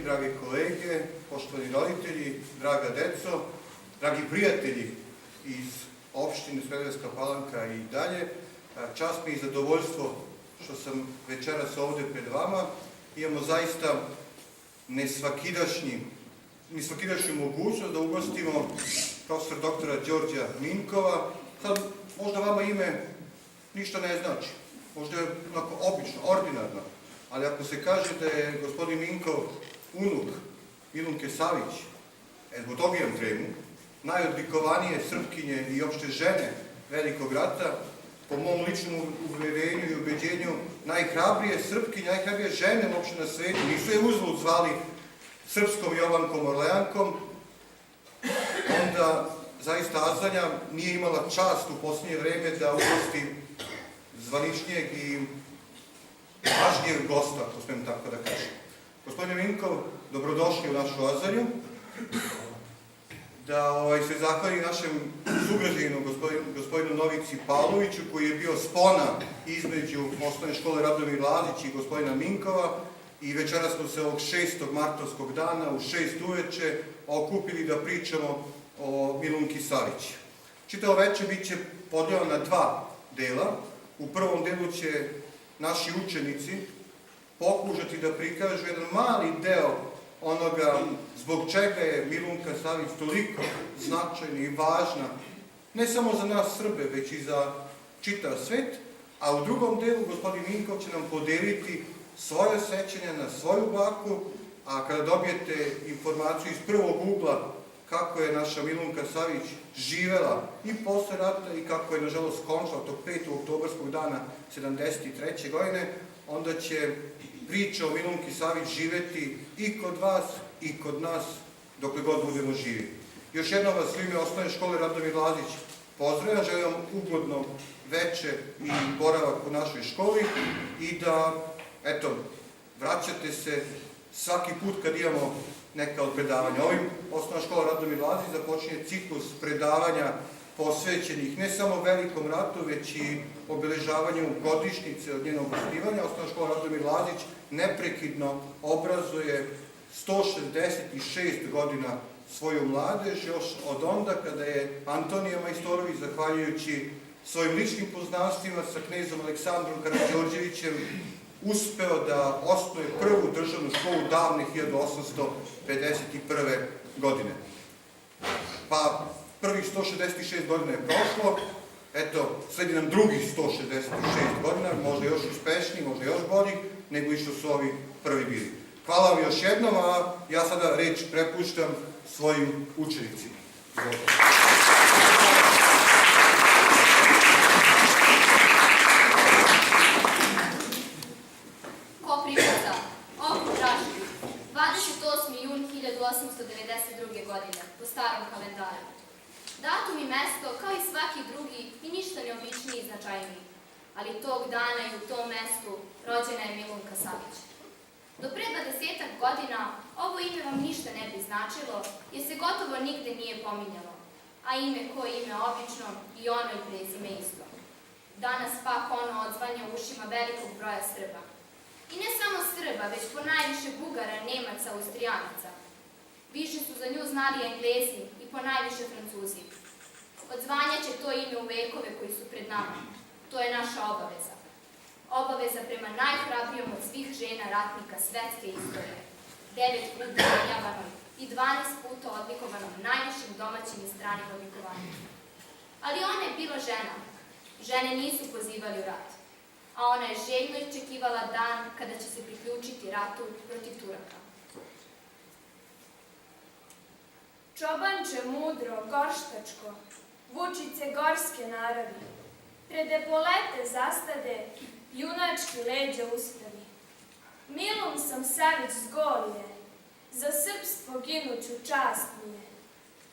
drage kolege, poštovani roditelji, draga deco, dragi prijatelji iz opštine Smederevska Palanka i dalje. Čast mi i zadovoljstvo što sam večeras ovde pred vama. Imamo zaista nesvakidašnju mogućnost da ugostimo profesor doktora Đorđa Minkova. Sad, možda vama ime ništa ne znači, možda je onako obično, ordinarno, ali ako se kaže da je gospodin Minkov unuk Milunke Savić, zbog toga imam tremu, najodlikovanije Srpkinje i opšte žene velikog rata, po mom ličnom uverenju i ubeđenju, najhrabrije Srpkinje, najhrabrije žene uopšte na svetu, nisu je uzlud zvali Srpskom Jovankom Orleankom, onda zaista Azanja nije imala čast u posljednje vreme da ugosti zvaničnijeg i važnijeg gosta, ako smijem tako da kažem. Gospodine Minkov, dobrodošli u našu Azanju. Da se zahvali našem sugrađaninu, gospodinu Novici Pavloviću, koji je bio spona između osnovne škole Radomir Lazić i gospodina Minkova, i večeras smo se ovog 6. martovskog dana u 6 uveče okupili da pričamo o Milunki Savić. Čitavo veče bit će podeljeno na dva dela. U prvom delu će naši učenici pokušati da prikažu jedan mali deo onoga zbog čega je Milunka Savić toliko značajna i važna, ne samo za nas Srbe, već i za čitav svet, a u drugom delu gospodin Minkov će nam podeliti svoje sećanja na svoju baku, a kada dobijete informaciju iz prvog ugla kako je naša Milunka Savić živela i posle rata i kako je nažalost končala tog 5. oktobarskog dana 1973. godine, onda će priča o Milunki Savić živeti i kod vas i kod nas dokle god budemo živi. Još jednom vas u ime osnovne škole Radomir Lazić pozdravljam, želim vam ugodno veče i boravak u našoj školi i da, eto, vraćate se svaki put kad imamo neka od predavanja. Ovim osnovna škola Radomir Lazić započinje ciklus predavanja posvećenih ne samo velikom ratu, već i obeležavanju godišnjice od njenog osnivanja. Osnovna škola Radomir Lazić neprekidno obrazuje 166 godina svoju mladež, još od onda kada je Antonija Majstorović, zahvaljujući svojim ličnim poznanstvima sa knezom Aleksandrom Karađorđevićem, uspeo da osnuje prvu državnu školu davne 1851. godine. Pa prvih 166 godina je prošlo, eto, sledi nam drugih 166 godina, možda još uspešniji, možda još bolji, nego i što su ovi prvi bili. Hvala vam još jednom, a ja sada reč prepuštam svojim učenicima. Koprivica, okrug Raški, 28. jun 1892. godine, po starom kalendaru. Datum i mesto, kao i svaki drugi, i ništa neobičniji i značajniji. Ali tog dana i u tom mestu rođena je Milunka Savić. Do pre 20-ak godina ovo ime vam ništa ne bi značilo, jer se gotovo nigde nije pominjalo. A ime ko ime obično i ono i prezime isto. Danas pak ono odzvanja u ušima velikog broja Srba. I ne samo Srba, već ponajviše Bugara, Nemaca, Austrijanaca. Više su za nju znali Englezi i ponajviše Francuzi. Odzvanjaće to ime u vekove koji su pred nama. To je naša obaveza. Obaveza prema najhrabrijom od svih žena ratnika svetske istorije. 9 puta ranjavanoj i 12 puta odlikovanom najvišim domaćim i stranim odlikovanjima. Ali ona je bila žena. Žene nisu pozivali u rat. A ona je željno iščekivala dan kada će se priključiti ratu protiv Turaka. Čobanče mudro, gorštačko, vučice gorske naravi, pred epolete zastade, junački leđa ustavi. Milom sam Savić z Golije, za srpstvo ginuću čast mi je.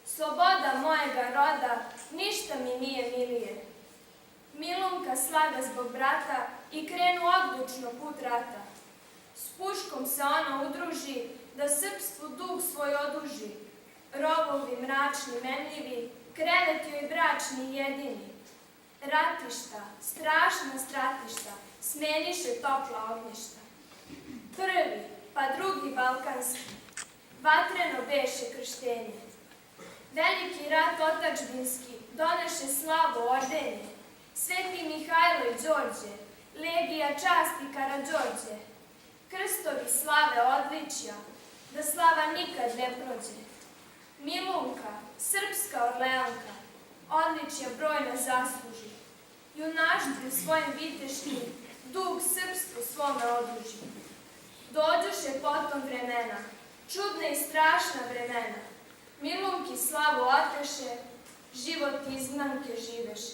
Sloboda mojega roda ništa mi nije milije. Milunka slaga zbog brata i krenu odlučno put rata. S puškom se ona udruži, da srpstvu dug svoj oduži. Rovovi mračni, menljivi, krevet joj bračni jedini. Ratišta, strašna stratišta, smeniše topla ognjišta. Prvi, pa drugi balkanski, vatreno beše krštenje. Veliki rat otadžbinski doneše slavu ordenje, Sveti Mihajlo i Đorđe, legija časti Karađorđe, krstovi slave odličja, da slava nikad ne prođe. Milunka, srpska Orleanka, odličja brojna zasluži, junaštvu svojim viteškim dug srpstvu svome oduži. Dođoše potom vremena, čudna i strašna vremena, Milunki slavu oteše, život izgnanke živeše.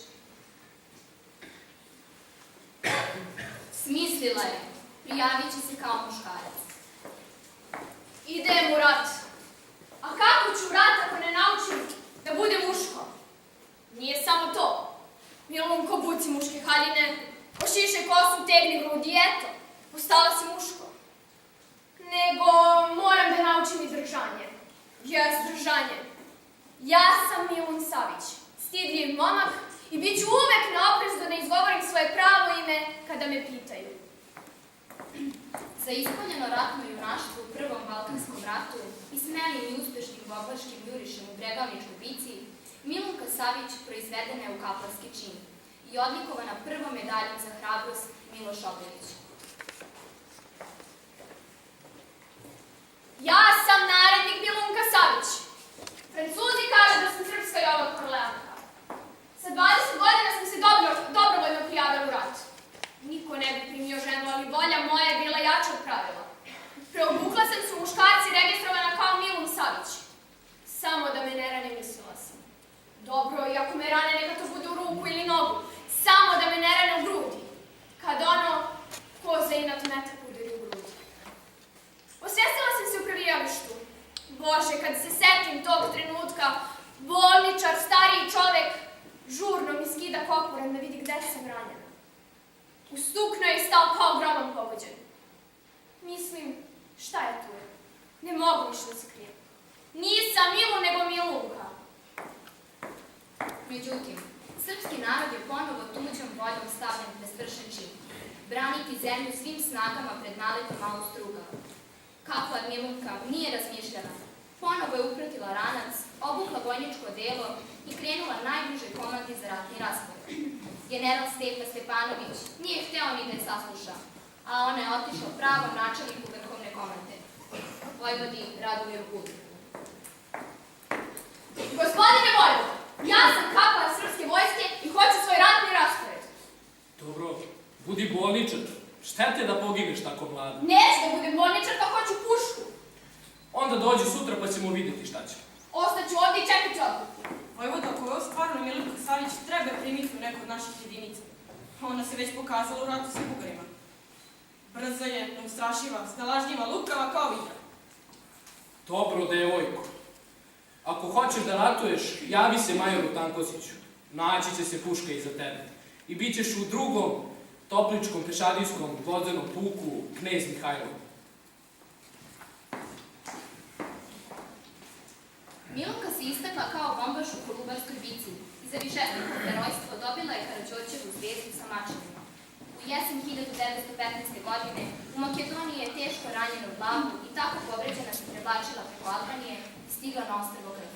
Smislila je, prijavit će se kao muškarac. Idem u rat. A kako ću u rat ako ne naučim da bude muško? Nije samo to. Milunko, buci muške haljine, ošiše kosu, tegni grudi, eto, postala si muško. Nego moram da naučim i držanje. Jes, držanje. Ja sam Milun Savić, stidljiv momak i bit ću uvek na oprezu da ne izgovorim svoje pravo ime kada me pitaju. Za ispoljeno ratno junaštvo u Prvom Balkanskom ratu i smelim i uspešnim boglaškim jurišem u Bregalničkoj bici, Milunka Savić proizvedena je u kaplanski čin i odlikovana prvom medaljom za hrabrost Miloš Obrenović. Ja sam narednik Milunka Savić. Francuzi kažu da sam srpska Jovan Orleanka. Sa 20 godina sam se dobrovoljno prijavila u rat. Niko ne bi primio ženu, ali volja moja je bila jača od pravila. Preobukla sam se u muškarci registrovana kao Milun Savić. Samo da me ne rane, mislila sam. Dobro, i ako me rane, neka to bude u ruku ili nogu. Samo da me ne rane u grudi. Kad ono, ko za inat metak udari u grudi. Osvestila sam se u prebijalištu. Bože, kad se setim tog trenutka, bolničar, stariji čovek, žurno mi skida kopuran da vidi gde sam ranjena. Ustuknuo je i stao kao gromom pogođen. Mislim, šta je tu? Ne mogu više da se krijem. Nisam Milun, nego Milunka. Međutim, srpski narod je ponovo tuđom voljom stavljen pred svršen čin. Braniti zemlju svim snagama pred naletom Austrouga. Kaplan Milunka nije razmišljala. Ponovo je upratila ranac, obukla vojničko delo i krenula najbližoj komandi za ratni raspored. General Stepa Stepanović nije hteo ni da je sasluša, a ona je otišla pravom načelniku vrhovne komande, vojvodi Radomiru Budu. Gospodine vojvod, ja sam kaplan srpske vojske i hoću svoj ratni raspored. Dobro, budi bolničar. Štete da pogineš tako mlada. Neću da budem bolničar, pa hoću pušku. Onda dođi sutra pa ćemo vidjeti šta će. Ostaću ovdje i čekat ću odluku. Vojvoda, ako je ovo stvarno Milunka Savić, treba je primiti u neku od naših jedinica. Ona se već pokazala u ratu sa Bugarima. Brza je, neustrašiva, snalažljiva, lukava kao vitra. Dobro, devojko. Ako hoćeš da ratuješ, javi se majoru Tankosiću. Naći će se puška iza tebe. I bit ćeš u drugom topličkom pešadijskom vodenom puku Knez Mihajlo. Milunka se istakla kao bombaš u Kolubarskoj bici i za višestruko herojstvo dobila je Karađorđevu zvezdu sa mačevima. U jesen 1915. godine u Makedoniji je teško ranjena u glavu i tako povređena se prevlačila preko Albanije i stigla na ostrvo Krf.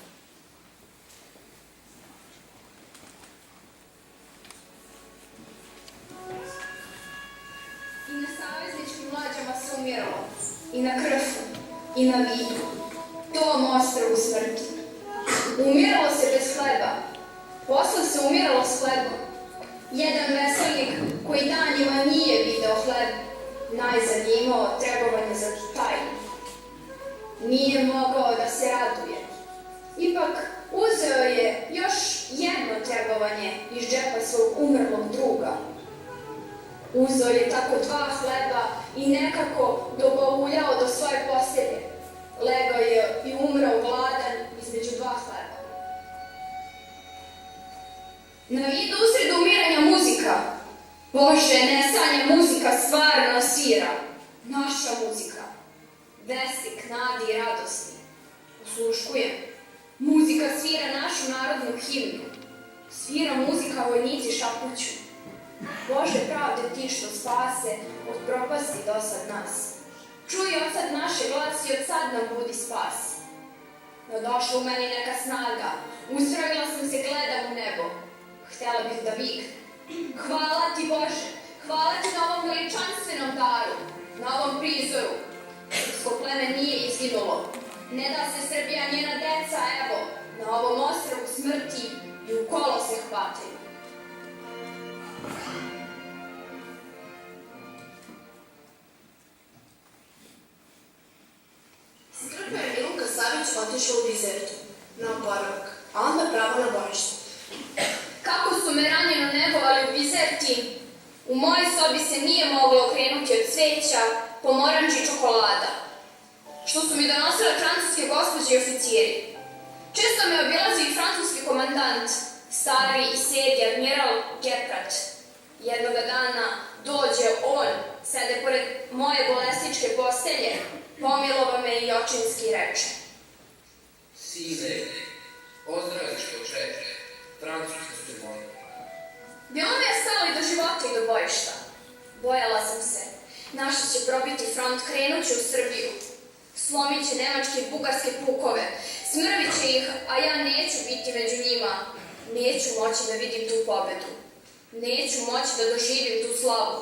I na savezničkim lađama se umiralo, i na Krfu, i na Vidu, tom ostrvu smrti. Umiralo se bez hleba, posle se umiralo s hlebom. Jedan veselnik koji danima nije video hleb, najzad je imao trebovanje za tajnu. Nije mogao da se raduje. Ipak uzeo je još jedno trebovanje iz džepa svog umrlog druga. Uzeo je tako 2 hleba i nekako dobauljao do svoje postelje. Legao je i umrao gladan između 2 hleba. Na Vidu usred umiranja muzika. Bože, ne sanja muzika stvarno svira. Naša muzika. Vesik, nadi i radosti. Osluškujem. Muzika svira našu narodnu himnu. Svira muzika, vojnici šapuću. Bože pravde ti što spase od propasti dosad nas. Čuj od sad naše glas i od sad nam budi spas. No došla u meni neka snaga, ustrojila sam se, gledam u nebo. Htjela bih da viknem. Hvala ti Bože, hvala ti na ovom veličanstvenom daru, na ovom prizoru. Srpsko pleme nije izginulo. Ne da se Srbija, njena deca, evo, na ovom ostrvu smrti i u kolo se hvataju. Strpio je Milunka Savić otišla u Bizertu, na oporavak, a onda pravo na bojište. Kako su me ranjeno nebovali u Bizerti, u mojoj sobi se nije moglo okrenuti od cveća, pomoranđa i čokolada, što su mi donosile francuske gospođe i oficiri. Često me obilazi i francuski komandant, stari i sedi admiral Geprat. Jednoga dana dođe on, sede pored moje bolesničke postelje, pomilova me i očinski reče. Sine, ozdraviš po 4, francuski su moji. Bilo mi je stalo i do života i do bojišta. Bojala sam se. Naši će probiti front, krenući u Srbiju. Slomit će nemačke i bugarske pukove, smrvit će ih, a ja neću biti među njima. Neću moći da vidim tu pobedu. Neću moći da doživim tu slavu.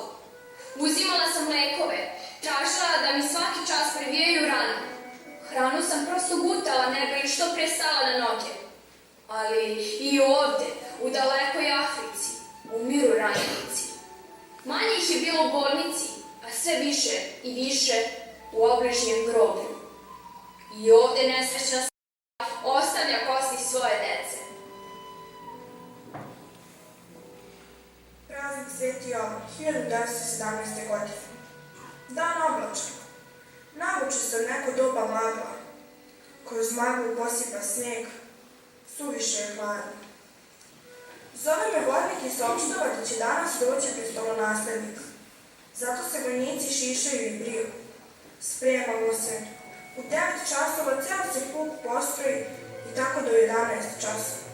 Uzimala sam lekove, tražila da mi svaki čas previjaju ranu. Hranu sam prosto gutala, ne bi što pre stala na noge. Ali i ovde, u dalekoj Africi, umiru ranjenici. Manje ih je bilo u bolnici, a sve više i više u obližnjem groblju. I ovde nesrećna ostavlja kosti svoje dece. Praznik Sveti Jovan, 1917. godine. Dan oblačan. Navuče se od neko doba magla. Kroz maglu posipa sneg, suviše je hladno. Zove me vodnik i saopštava da će danas doći prestolonaslednik. Zato se vojnici šišaju i briju. Spremamo se. U 9 časova ceo se puk postroji i tako do 11 časova.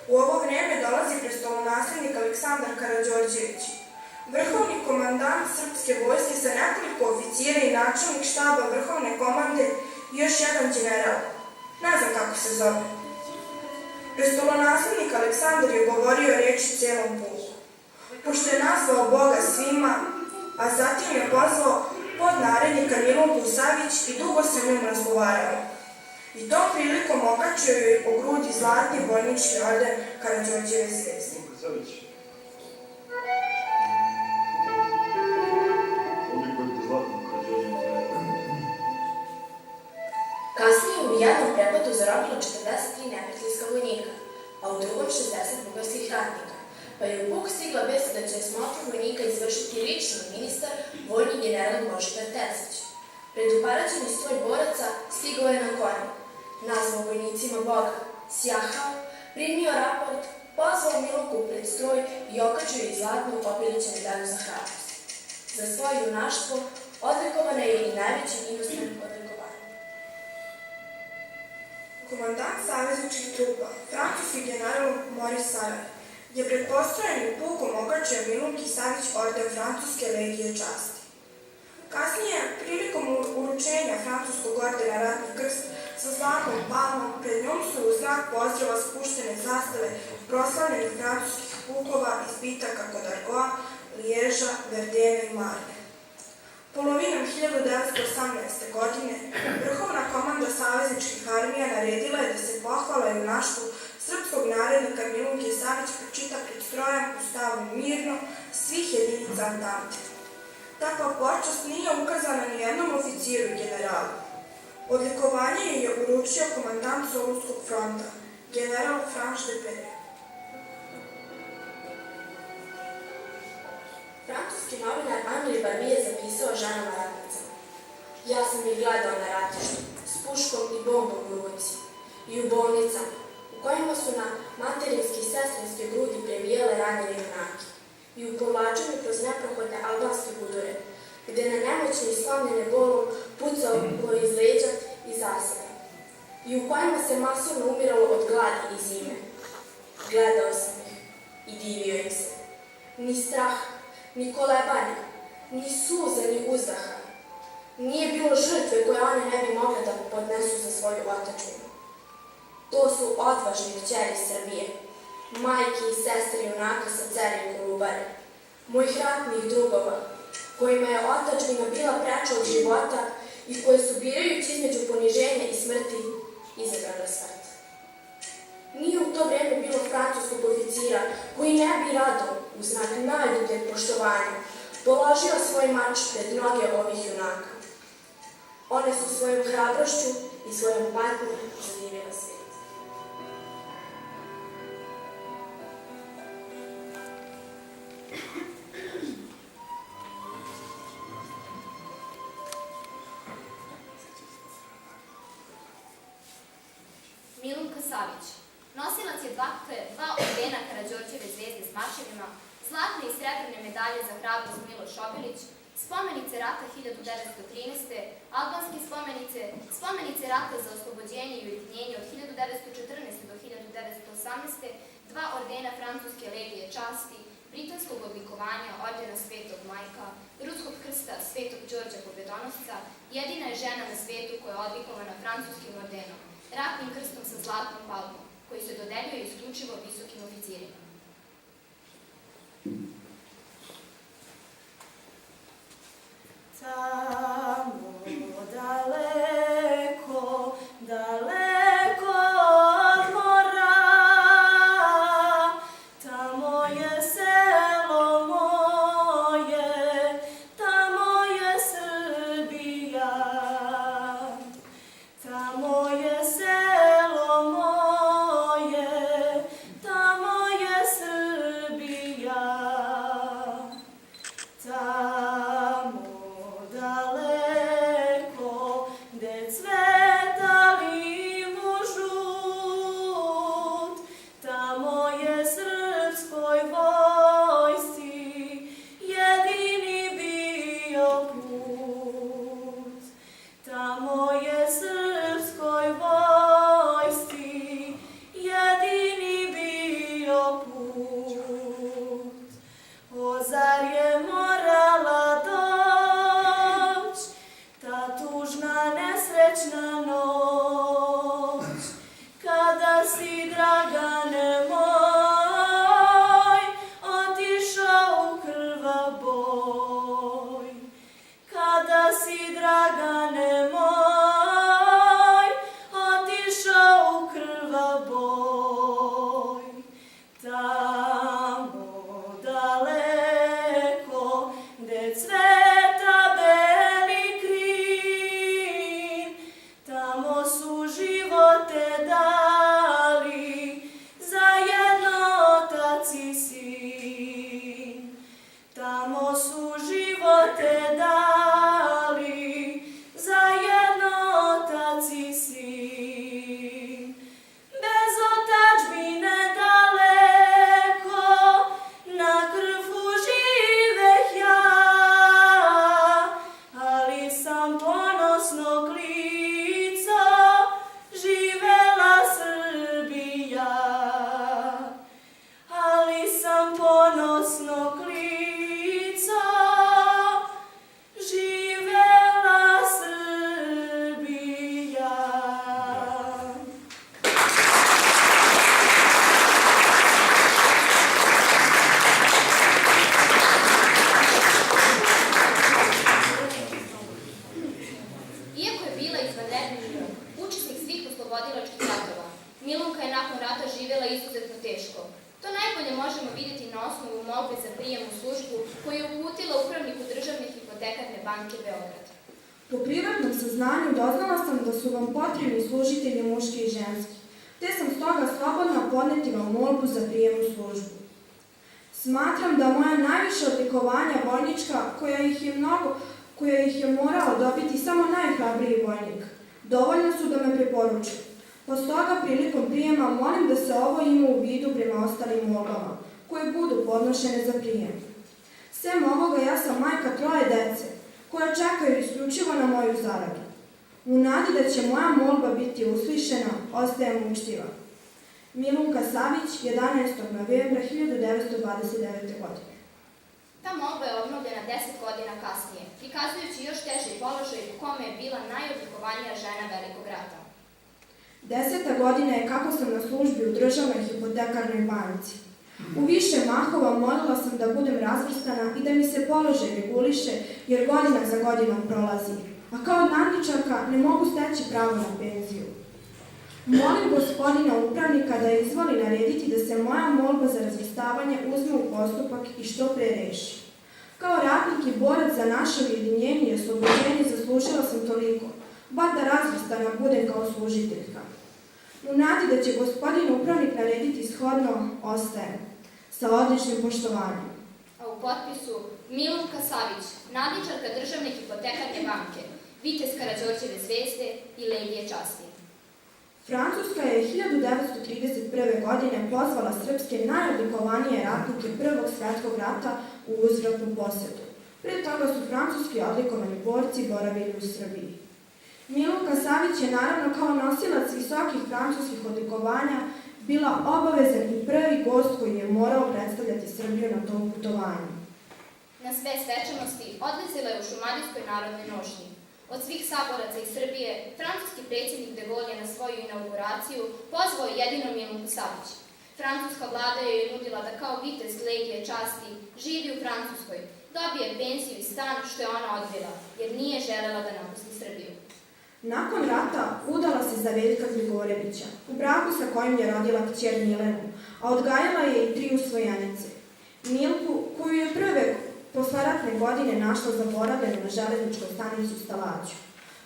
U ovo vreme dolazi prestolonaslednik Aleksandar Karađorđević, vrhovni komandant srpske vojske sa nekoliko oficijera i načelnik štaba vrhovne komande i još jedan general. Ne znam kako se zove. Prestolonaslednik Aleksandar je govorio reči celom puku. Pošto je nazvao Boga svima, a zatim je pozvao podnarednika Milunku Savić i dugo se njom razgovarao. I tom prilikom okačio joj po grudi zlatni vojnički orden Karađorđeve zvezde. Kasnije u jednom prepadu zarobilo 43 neprijateljska vojnika, a u drugom 60 bugarskih ratnika, pa je u puk stigla vest da će smotru vojnika izvršiti lično ministar, vojni general Božidar Terzić. Preduparaćeni stroj boraca stigao je na konju, nazvao vojnicima Boga, sjahao, primio raport, pozvao Milunku pred stroj i okačio je zlatnu Pobiliću medalju za hrabrost. Za svoje junaštvo odlikovana je i najvećim inostranim odlikovanjem. Komandant savezničkih trupa, francuski general Moris Saver, je pred postrojenim pukom okačio Milunki Savić orden Francuske legije časti. Kasnije, prilikom uručenja francuskog ordena Ratni krst sa zlatnom palmom, pred njom su u znak pozdrava spuštene zastave proslavljenih francuskih pukova iz bitaka kod Argoa, Liježa, Verdena i Marne. Polovinom 1918. godine vrhovna komanda savezničkih armija naredila je da se pohvala junaštvu srpskog narednika Milunke Savić pročita pred strojem u stavu mirno svih jedinica Antante. Takva počast nije ukazana ni jednom oficiru i generalu. Odlikovanje je uručio komandant Solunskog fronta, general Franš de Pere. Francuski novinar Andrej Barbi je zapisao ženama ratnicama. Ja sam ih gledao na ratištu, s puškom i bombom u ruci, i u bolnicama, u kojima su na materinske i sestrinske grudi previjale ranjene junake, i u povlačenju kroz neprohodne albanske budure, gde na nemoćne i slomljene bolom pucao koji iz leđa i zasebe, i u kojima se masovno umiralo od gladi i zime. Gledao sam ih i divio im se. Ni strah, ni kolebanja, ni suza, ni uzdaha. Nije bilo žrtve koje one ne bi mogle da podnesu za svoju otadžbinu. To su odvažne kćeri Srbije, majke i sestre junaka sa Cera i Kolubare, mojih ratnih drugova, kojima je otadžbina bila preča od života i koje su, birajući između poniženja i smrti, izabrale smrt. Nije u to vreme bilo francuskog oficira koji ne bi rado, u znak najdubljeg poštovanja, položio svoj mač pred noge ovih junaka. One su svojom hrabrošću i svojom patnjom zadivile svijet. Milunka Savić. Nosilac je dva ordena Karađorđeve zvezde s mačevima, zlatne i srebrne medalje za hrabrost Miloš Obilić, spomenice rata 1913. Albanske spomenice, spomenice rata za oslobođenje i ujedinjenje od 1914. do 1918. Dva ordena Francuske legije časti, britanskog odlikovanja ordena Svetog Majka, ruskog krsta Svetog Đorđa Pobedonosca, jedina je žena na svetu koja je odlikovana francuskim ordenom, ratnim krstom sa zlatnom palmom, koji se dodeljuje isključivo visokim oficirima. Tamo daleko, daleko od mora, tamo je selo moje, tamo je Srbija. Tamo je selo moje, tamo je Srbija. Tamo daleko, gde cveta limu žut, tamo je srpskoj vojsci jedini bio put. Tamo je srpskoj vojsci jedini bio put. O, zar je morala doć ta tužna nesrećna noć, kada si, Dragane moj, otišao u krvav boj. Kada si, Dragane moj, otišao u krvav boj. Tamo daleko, gde cveta beli krin, tamo su živote dali zajedno otac i sin. Tamo su živote dali zajedno otac i sin. Bez otadžbine daleko, na krvu živeh ja, ali sam ponosnog lica živela Srbija. Ali sam ponosnog lica živela Srbija. Iako je bila izvanredni učesnik svih oslobodilačkih ratova, Milunka je nakon rata živjela izuzetno teško. To najbolje možemo vidjeti na osnovu molbe za prijem u službu koju je uputila upravniku državne hipotekarne banke Beograd. Po privatnom saznanju doznala sam da su vam potrebni služitelji muški i ženski, te sam stoga slobodna podneti vam molbu za prijem u službu. Smatram da moja najviša odlikovanja vojnička, koja ih je morao dobiti samo najhrabriji vojnik, dovoljno su da me preporuče. Stoga prilikom prijema molim da se ovo ima u vidu prema ostalim molbama, koje budu podnošene za prijem. Sem ovoga, ja sam majka 3 dece, koja čekaju isključivo na moju zaradu. U nadi da će moja molba biti uslišena, ostajem učtiva. Milunka Savić, 11. novembra 1929. godine. Ta molba je obnovljena 10 godina kasnije, prikazujući još teži položaj u kome je bila najodlikovanija žena Velikog rata. 10. godina je kako sam na službi u državnoj hipotekarnoj banci. U više mahova molila sam da budem razvrstana i da mi se položaj reguliše, jer godina za godinom prolazi, a kao nadničarka ne mogu steći pravo na penziju. Molim gospodina upravnika da izvoli narediti da se moja molba za razvrstavanje uzme u postupak i što pre reši. Kao ratnik i borac za naše ujedinjenje i oslobođenje zaslužila sam toliko, bar da razvrstana budem kao služiteljka. U nadi da će gospodin upravnik narediti shodno, ostajem, sa odličnim poštovanjem. A u potpisu Milunka Savić, nadničarka državne hipotekarne banke, vitez Karađorđeve zvezde i legije časti. Francuska je 1931. godine pozvala srpske najodlikovanije ratnike Prvog svjetskog rata u uzvratnu posjetu. Pre toga su francuski odlikovani borci boravili u Srbiji. Milunka Savić je naravno kao nosilac visokih francuskih odlikovanja bila obavezan i prvi gost koji je morao predstavljati Srbiju na tom putovanju. Na sve svečanosti odlazila je u Šumadijskoj narodnoj nošnji. Od svih saboraca iz Srbije, francuski predsjednik de Gaulle je na svoju inauguraciju pozvao jedino Milunku Savić. Francuska vlada joj je nudila da kao vitez legije časti živi u Francuskoj, dobije penziju i stan što je ona odbila, jer nije želela da napusti Srbiju. Nakon rata udala se za Veljka Grigorevića, u braku sa kojim je rodila kćer Milenu, a odgajala je i 3 usvojenice. Milku, koju je prve posleratne godine našla zaboravljenu na železničkoj stanici u Stalaću,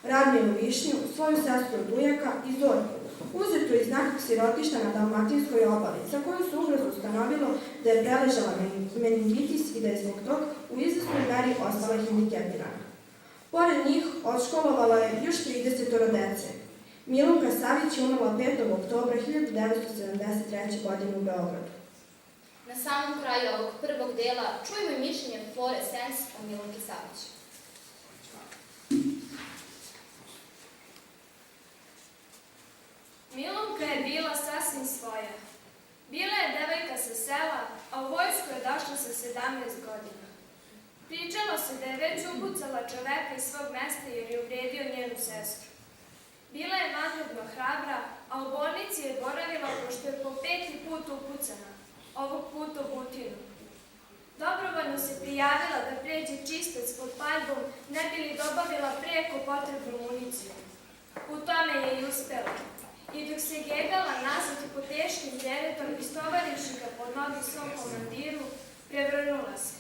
Radminu Višnju, svoju sestru od ujaka i Zorku, uzetu iz nekog sirotišta na Dalmatinskoj obali, za koju se ubrzo ustanovilo da je preležala meningitis i da je zbog tog u izvesnoj meri ostala hendikepirana. Pored njih, odškolovala je još 30 dece. Milunka Savić je umrla 5. oktobra 1973. godine u Beogradu. Na samom kraju ovog prvog dela čujemo i mišljenje Flore Sens o Milunki Savić. Milunka je bila sasvim svoja. Bila je devojka sa sela, a u vojsku je došla sa 17 godina. Pričalo se da je već upucala čoveka iz svog mesta jer je uvredio njenu sestru. Bila je vanredno hrabra, a u bolnici je boravila pošto je po 5. put upucana, ovog puta u butinu. Dobrovoljno se prijavila da pređe čistac pod paljbom, ne bi li dobavila preko potrebnu municiju. U tome je i uspela. I dok se gegala nazad po teškim teretom, istovarivši ga pod nogi svom komandiru, prevrnula se.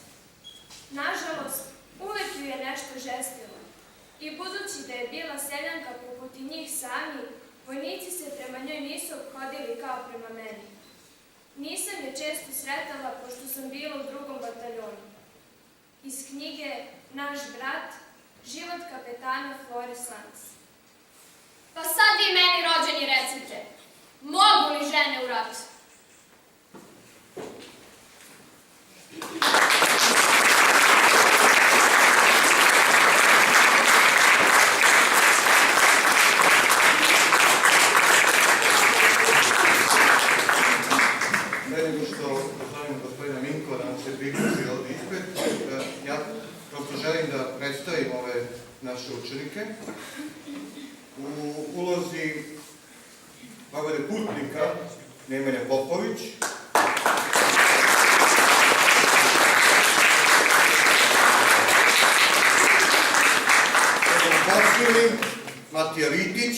Nažalost, uvek ju je nešto žestilo. I budući da je bila seljanka poput i njih sami, vojnici se prema njoj nisu obhodili kao prema meni. Nisam je često sretala, pošto sam bila u 2. bataljonu. Iz knjige Naš brat, život kapetana Flore Sens. Pa sad vi meni rođeni recite, mogu li žene u ratu? Pre nego što pozovem gospodina Minkova da nam se priključi ovdje ispred, ja prosto želim da predstavim ove naše učenike. U ulozi Vavere Putnika, Nemanja Popović, Posili, Matija Vitić,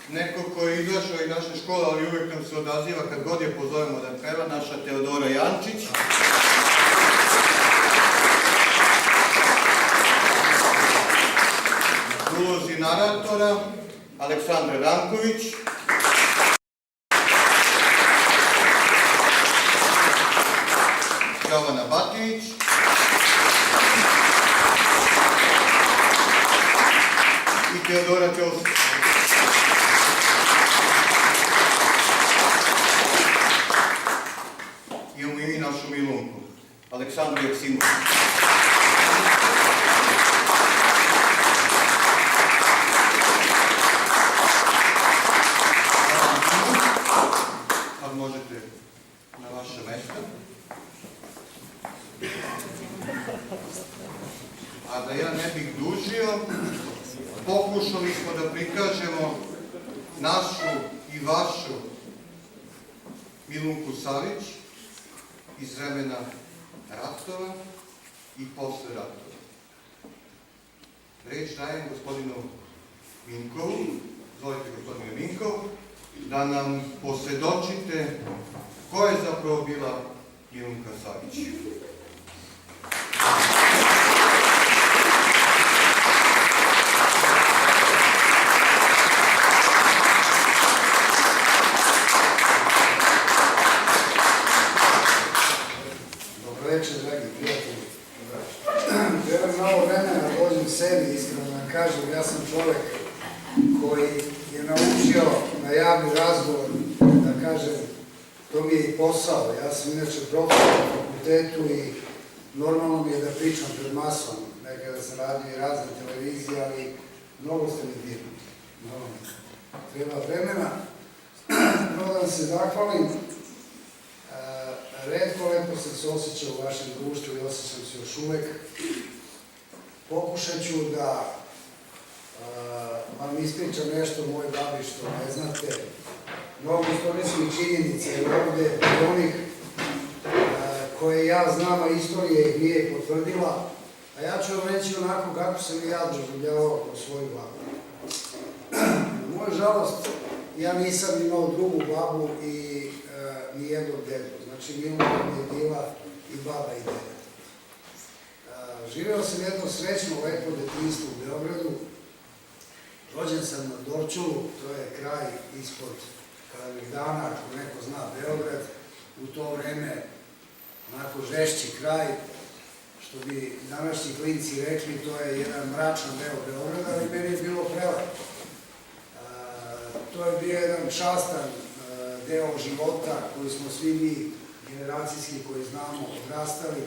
neko koji je izašao iz naše škole, ali uvijek nam se odaziva kad god je pozovemo da peva, naša Teodora Jančić. U ulozi naratora Aleksandra Ranković, Jovana Batić, i Teodora Ćosić. Imamo i mi našu Milunku, Aleksandru Jeksimović. pokušali smo da prikažemo našu i vašu Milunku Savić iz vremena ratova i posle ratova. Reč dajem gospodinu Minkovu, izvolite gospodine Minkov, da nam posvedočite ko je zapravo bila Milunka Savić. Dobro večer, dragi prijatelji. Treba malo vremena da dođem sebi, iskreno da kažem, ja sam čovek koji je naučio na javni razgovor, da kažem, to mi je i posao. Ja sam inače profesor na fakultetu i normalno mi je da pričam pred masom. Nekada sam radio i razne televizije, ali mnogo ste mi dirnuti. Treba vremena. Prvo da vam se zahvalim. Retko lepo sam se osjećao u vašem društvu i osjećam se još uvek. Pokušat ću da vam ispričam nešto o mojoj babi što ne znate. Mnogo istorijskih činjenica je ovde i onih koje ja znam, a istorija ih nije potvrdila. A ja ću vam reći onako kako sam i ja doživljavao o svoju babu. Na moju žalost, ja nisam imao drugu babu i nijednog dedu. Znači, Milunka mi je bila i baba i deda. Živeo sam jedno srećno, lepo detinjstvo u Beogradu. Rođen sam na Dorčulu, to je kraj ispod Kalemegdana, ako neko zna Beograd. U to vreme, onako žešći kraj, što bi današnji klinci rekli, to je jedan mračan deo Beograda, ali meni je bilo prelepo. To je bio jedan častan deo života koji smo svi mi generacijski koji znamo odrastali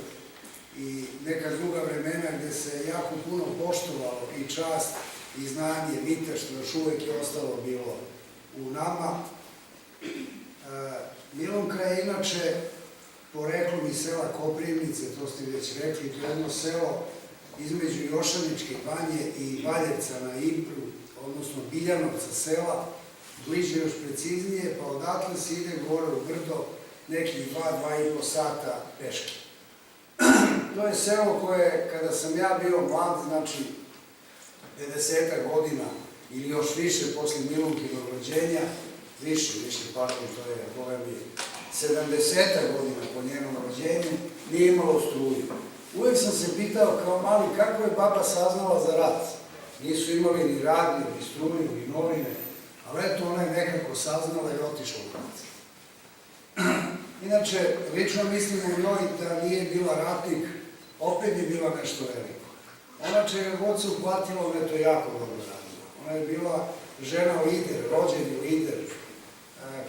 i neka druga vremena gde se jako puno poštovalo i čast i znanje, vite, što još uvek je ostalo bilo u nama. Milunka je inače poreklom iz sela Koprivnice, to ste već rekli, to je jedno selo između Jošaničke banje i Valjevca na Ibru, odnosno Biljanovca sela, bliže još preciznije, pa odatle se ide gore u brdo nekih 2,5 sata peške. To je selo koje, kada sam ja bio mlad, znači 50 godina ili još više posle Milunkinog rođenja, više, pardon, to je, boga mi, 70 godina po njenom rođenju, nije imalo struju. Uvijek sam se pitao kao mali kako je baba saznala za rat. Nisu imali ni radio, ni struju, ni novine, ali eto ona je nekako saznala i otišla u rat. Inače, lično mislim u njoj da nije bila ratnik, opet je bila nešto veliko. Ona čega god se uhvatila, ona je to jako dobro radila. Ona je bila žena lider, rođeni lider.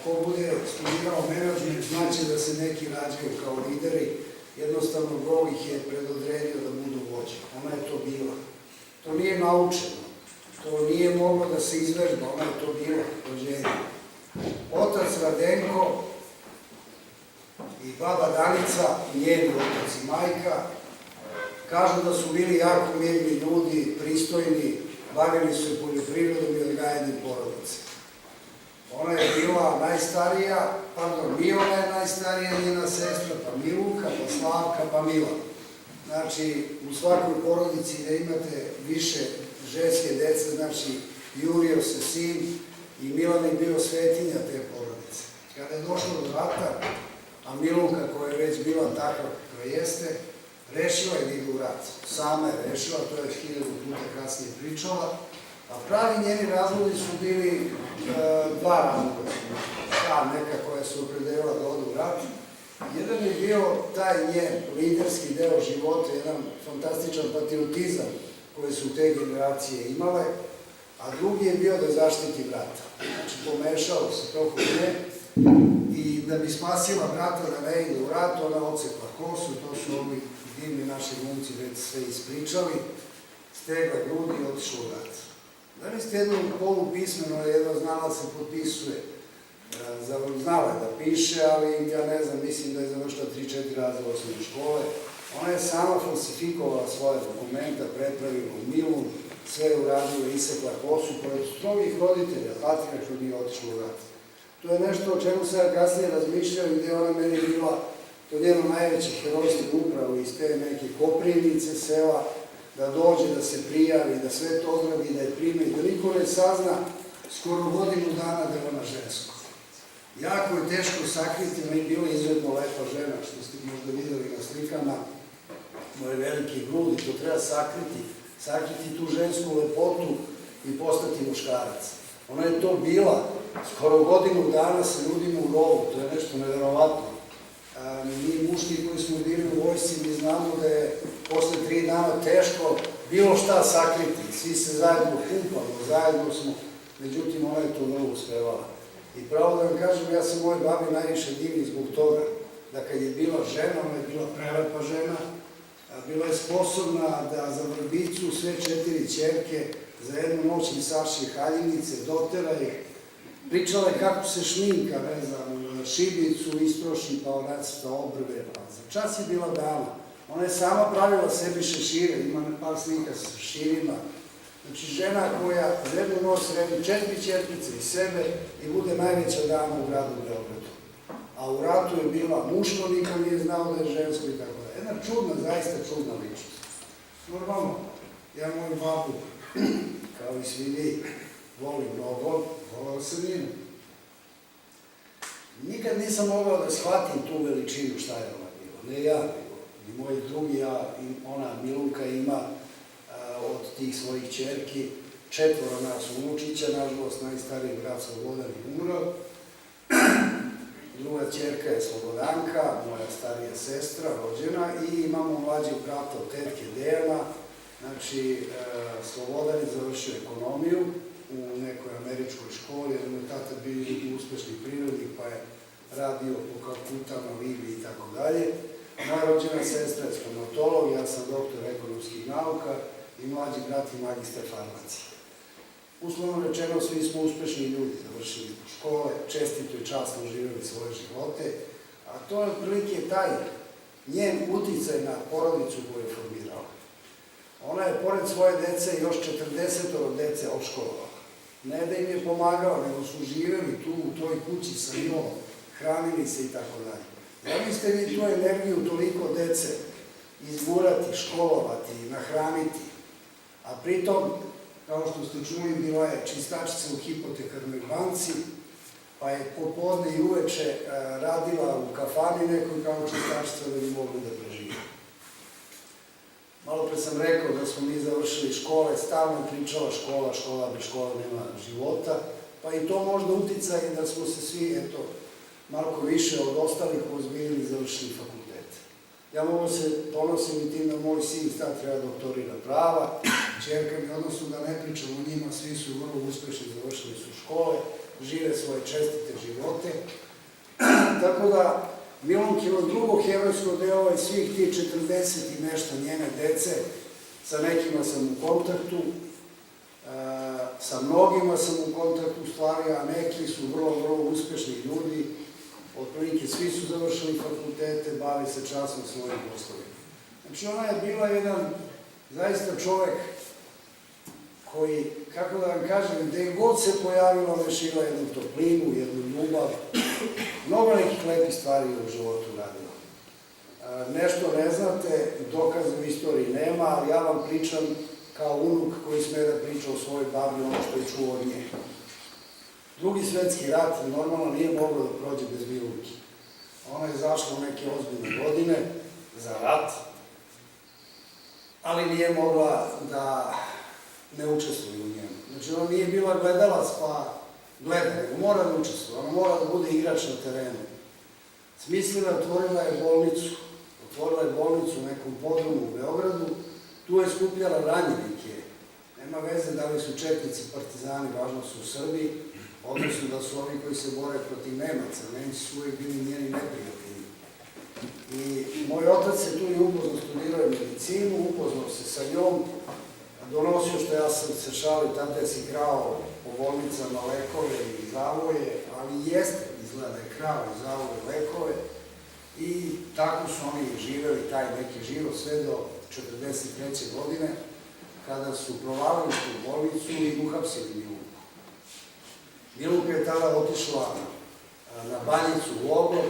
Ko bude studirao menadžment, znači da se neki rađaju kao lideri, jednostavno Bog ih je predodredio da budu vođe. Ona je to bila. To nije naučeno. To nije moglo da se izvežba, ona je to bila rođenje. Otac Radenko i baba Danica, njeni otac i majka, kažu da su bili jako mirni ljudi, pristojni, bavili su se poljoprivredom i odgajanjem porodice. Ona je bila najstarija, pardon, Milana je najstarija, njena sestra, pa Milunka, pa Slavka, pa Mila. Znači, u svakoj porodici da imate više ženske dece, znači, jurio se sin i Milan je bio svetinja te porodice. Kada je došlo do rata, a Milunka, koja je već bila takva kakva jeste, rešila je da ide u rat. Sama je rešila, to je 1000 puta kasnije pričala, a pravi njeni razlozi su bili dva razloga. Ta neka koja se opredelila da ode u rat. Jedan je bio taj njen liderski deo života, jedan fantastičan patriotizam koje su te generacije imale, a drugi je bio da zaštiti brata. Znači, pomešao se to kod nje i da bi spasila brata da ne ide u rat, ona odsekla kosu, to su ovi divni naši glumci već sve ispričali, stegla grudi i otišla u rat. Danas ste jedno polupismeno, jedno znala se potpisuje, znala je da piše, ali ja ne znam, mislim da je završila 3-4 razreda osnovne škole. Ona je sama falsifikovala svoje dokumenta, prepravila u Milu, sve je uradila, isekla kosu, koja od strogih roditelja, patrijarha nije otišla u rat. To je nešto o čemu sam ja kasnije razmišljao i gde je ona meni bila to njeno najveće herojstvo upravo iz te neke Koprivnice sela, da dođe, da se prijavi, da sve to ozdravi, da je prime i da niko ne sazna skoro godinu dana da je ona žensko. Jako je teško sakriti, ona je bila izuzetno lepa žena, što ste možda videli na slikama, moje velike grudi, to treba sakriti tu žensku lepotu i postati muškarac. Ona je to bila skoro godinu dana sa ljudima u rovu, to je nešto neverovatno. Mi muški koji smo bili u vojsci, mi znamo da je posle 3 dana teško bilo šta sakriti. Svi se zajedno kupamo, zajedno smo, međutim ona je to vrlo uspevala. I pravo da vam kažem, ja sam moje babi najviše divni zbog toga da kad je bila žena, ona je bila prelepa žena, bila je sposobna da za vrbicu sve 4 ćerke za jednu noć im saši haljinice, dotera ih, pričala je kako se šminka, ne znam, šibicu istroši, pa nacrta obrve, pa za čas je bila dama. Ona je sama pravila sebi šešire, ima par slika sa šeširima. Znači, žena koja za jednu noć sredi 4 ćerkice i sebe i bude najveća dama u gradu Beogradu. A u ratu je bila muško, niko nije znao da je žensko i tako da. Jedna čudna, zaista čudna ličnost. Normalno, ja moju babu, kao i svi vi, volim mnogo, volao sam njenu. Nikad nisam mogao da shvatim tu veličinu šta je ona bila. Ne ja, ni moji drugi, ona Milunka ima od tih svojih ćerki 4 nas unučića, nažalost najstariji brat Slobodan je umro. Druga ćerka je Slobodanka, moja starija sestra, rođena, i imamo mlađeg brata od tetke Dejana. Znači, Slobodan je završio ekonomiju u nekoj američkoj školi, jer mu je tata bio i uspešni privrednik, pa je radio po Kalkutama, Libi i tako dalje. Moja rođena sestra je stomatolog, ja sam doktor ekonomskih nauka i mlađi brat i magistar farmacije. Uslovno rečeno, svi smo uspešni ljudi, završili škole, čestito i časno živjeli svoje živote, a to je otprilike taj njen uticaj na porodicu koju je formirala. Ona je, pored svoje dece, još 40 dece odškolovala. Ne da im je pomagala, nego su živjeli tu u toj kući sa njom, hranili se i tako dalje. Zamislite vi tu energiju toliko dece izgurati, školovati, nahraniti, a pritom, kao što ste čuli, bila je čistačica u hipotekarnoj banci, pa je popodne i uveče radila u kafani nekoj kao čistačica da bi mogli da prežive. Malo pre sam rekao da smo mi završili škole, stalno pričala škola, bez škola nema života, pa i to možda uticaj da smo se svi, malo više od ostalih ozbiljili i završili fakultete. Ja mogu se ponosim i tim da moj sin sad treba doktorira prava, ćerka mi, odnosno da ne pričam o njima, svi su vrlo uspešni, završili su škole, žive svoje čestite živote. Tako da, Milunkino drugo herojsko delo je svih tih 40 i nešto njene dece, sa nekima sam u kontaktu, sa mnogima sam u kontaktu u stvari, a neki su vrlo uspešni ljudi, otprilike svi su završili fakultete, bavi se časno svojim poslovima. Znači ona je bila jedan zaista čovek koji, kako da vam kažem, gde god se pojavila, ona je šila jednu toplinu, jednu ljubav, mnogo nekih lepih stvari u životu radila. Nešto ne znate, dokaza u istoriji nema, ali ja vam pričam kao unuk koji sme da priča o svojoj babi ono što je čuo od nje. Drugi svetski rat normalno nije moglo da prođe bez Milunke. Ona je zašla u neke ozbiljne godine za rat, ali nije mogla da ne učestvuje u njemu. Znači ona nije bila gledalac pa gleda, nego mora da učestvuje, ona mora da bude igrač na terenu. Smislila je, otvorila je bolnicu u nekom podrumu u Beogradu, tu je skupljala ranjenike. Nema veze da li su četnici, partizani, važno su u Srbiji, odnosno da su ovi koji se bore protiv Nemaca. Nemci su uvijek bili njeni neprijatelji. I moj otac se tu i upoznao, studirao medicinu, upoznao se sa njom, donosio što ja sam se šalio, tada je si krao po bolnicama lekove i zavoje, ali jeste izgleda je krao i zavoje lekove i tako su oni živeli taj neki život sve do 43. godine, kada su provalili u bolnicu i uhapsili Milunku. Milunka je tada otišla na Banjicu u logor,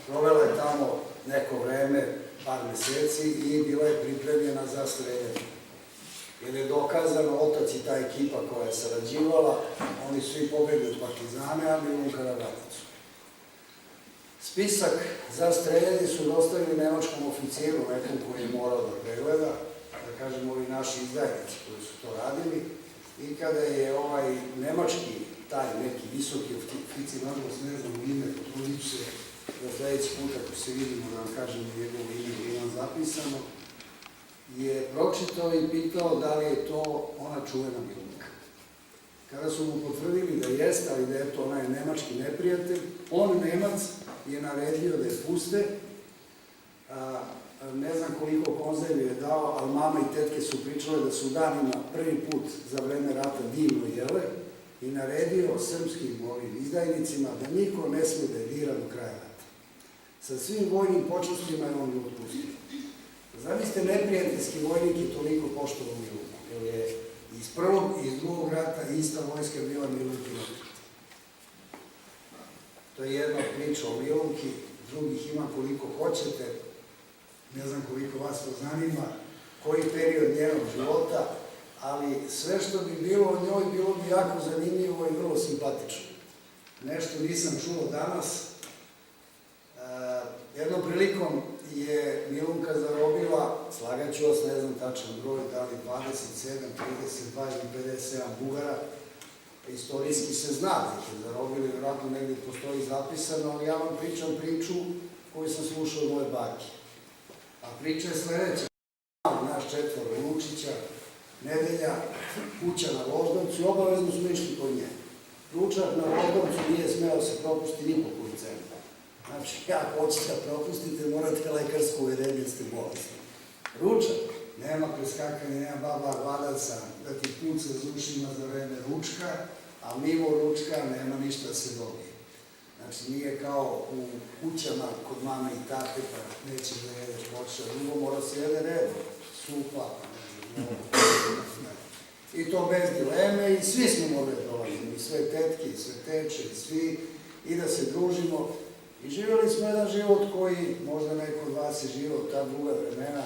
provela je tamo neko vreme, par meseci i bila je pripremljena za streljanje. Jer je dokazano, otac i ta ekipa koja je sarađivala, oni su i pobegli od partizane, a Milunka na Banjicu. Spisak za streljanje su dostavili nemačkom oficijeru, nekom koji je morao da pregleda, da kažem, ovi naši izdajnici koji su to radili, i kada je ovaj nemački, taj neki visoki oficir, nažalost ne znam ime, potrudit ću se da sledeći put ako se vidimo da vam kažem njegovo ime koji imam zapisano, je pročitao i pitao da li je to ona čuvena Milunka. Kada su mu potvrdili da jeste, ali da je to onaj nemački neprijatelj, on, Nemac, je naredio da je puste. Ne znam koliko konzervi je dao, ali mama i tetke su pričale da su danima prvi put za vreme rata divno jele i naredio srpskim izdajnicima da niko ne sme da je dira do kraja rata. Sa svim vojnim počastima je on je otpustio. Zamislite, neprijateljski vojnik je toliko poštovao Milunku, jer je iz prvog i iz drugog rata ista vojska bila Milunki. To je jedna priča o Milunki, drugih ima koliko hoćete, ne znam koliko vas to zanima, koji period njenog života, ali sve što bi bilo o njoj bilo bi jako zanimljivo i vrlo simpatično. Nešto nisam čuo danas. Jednom prilikom je Milunka zarobila, slagaću vas, ne znam tačan broj, da li 27, 32 ili 57 Bugara. Istorijski se zna da ih je zarobili, vjerojatno negdje postoji zapisano, ali ja vam pričam priču koju sam slušao od moje bake. A priča je sledeća. Naš četvoro Lučića, nedelja, kuća na Voždovcu i obavezno smo išli kod nje. Ručak na Voždovcu nije smeo se propustiti ni po koju cenu. Znači, ako hoćete da propustite, morate lekarsko uverenje da ste bolesni. Ručak, nema preskakanja, nema baba gladaca, da ti puca za ušima za vreme ručka, a mimo ručka nema ništa da se dobije. Znači, nije kao u kućama kod mame i tate, pa nećeš da jedeš počeš, a drugo mora se jede redno, supa, i to bez dileme, i svi smo morali da dolazimo, i sve tetke, i sve teče, i svi, i da se družimo. I živjeli smo jedan život koji, možda neko od vas je živio ta druga vremena,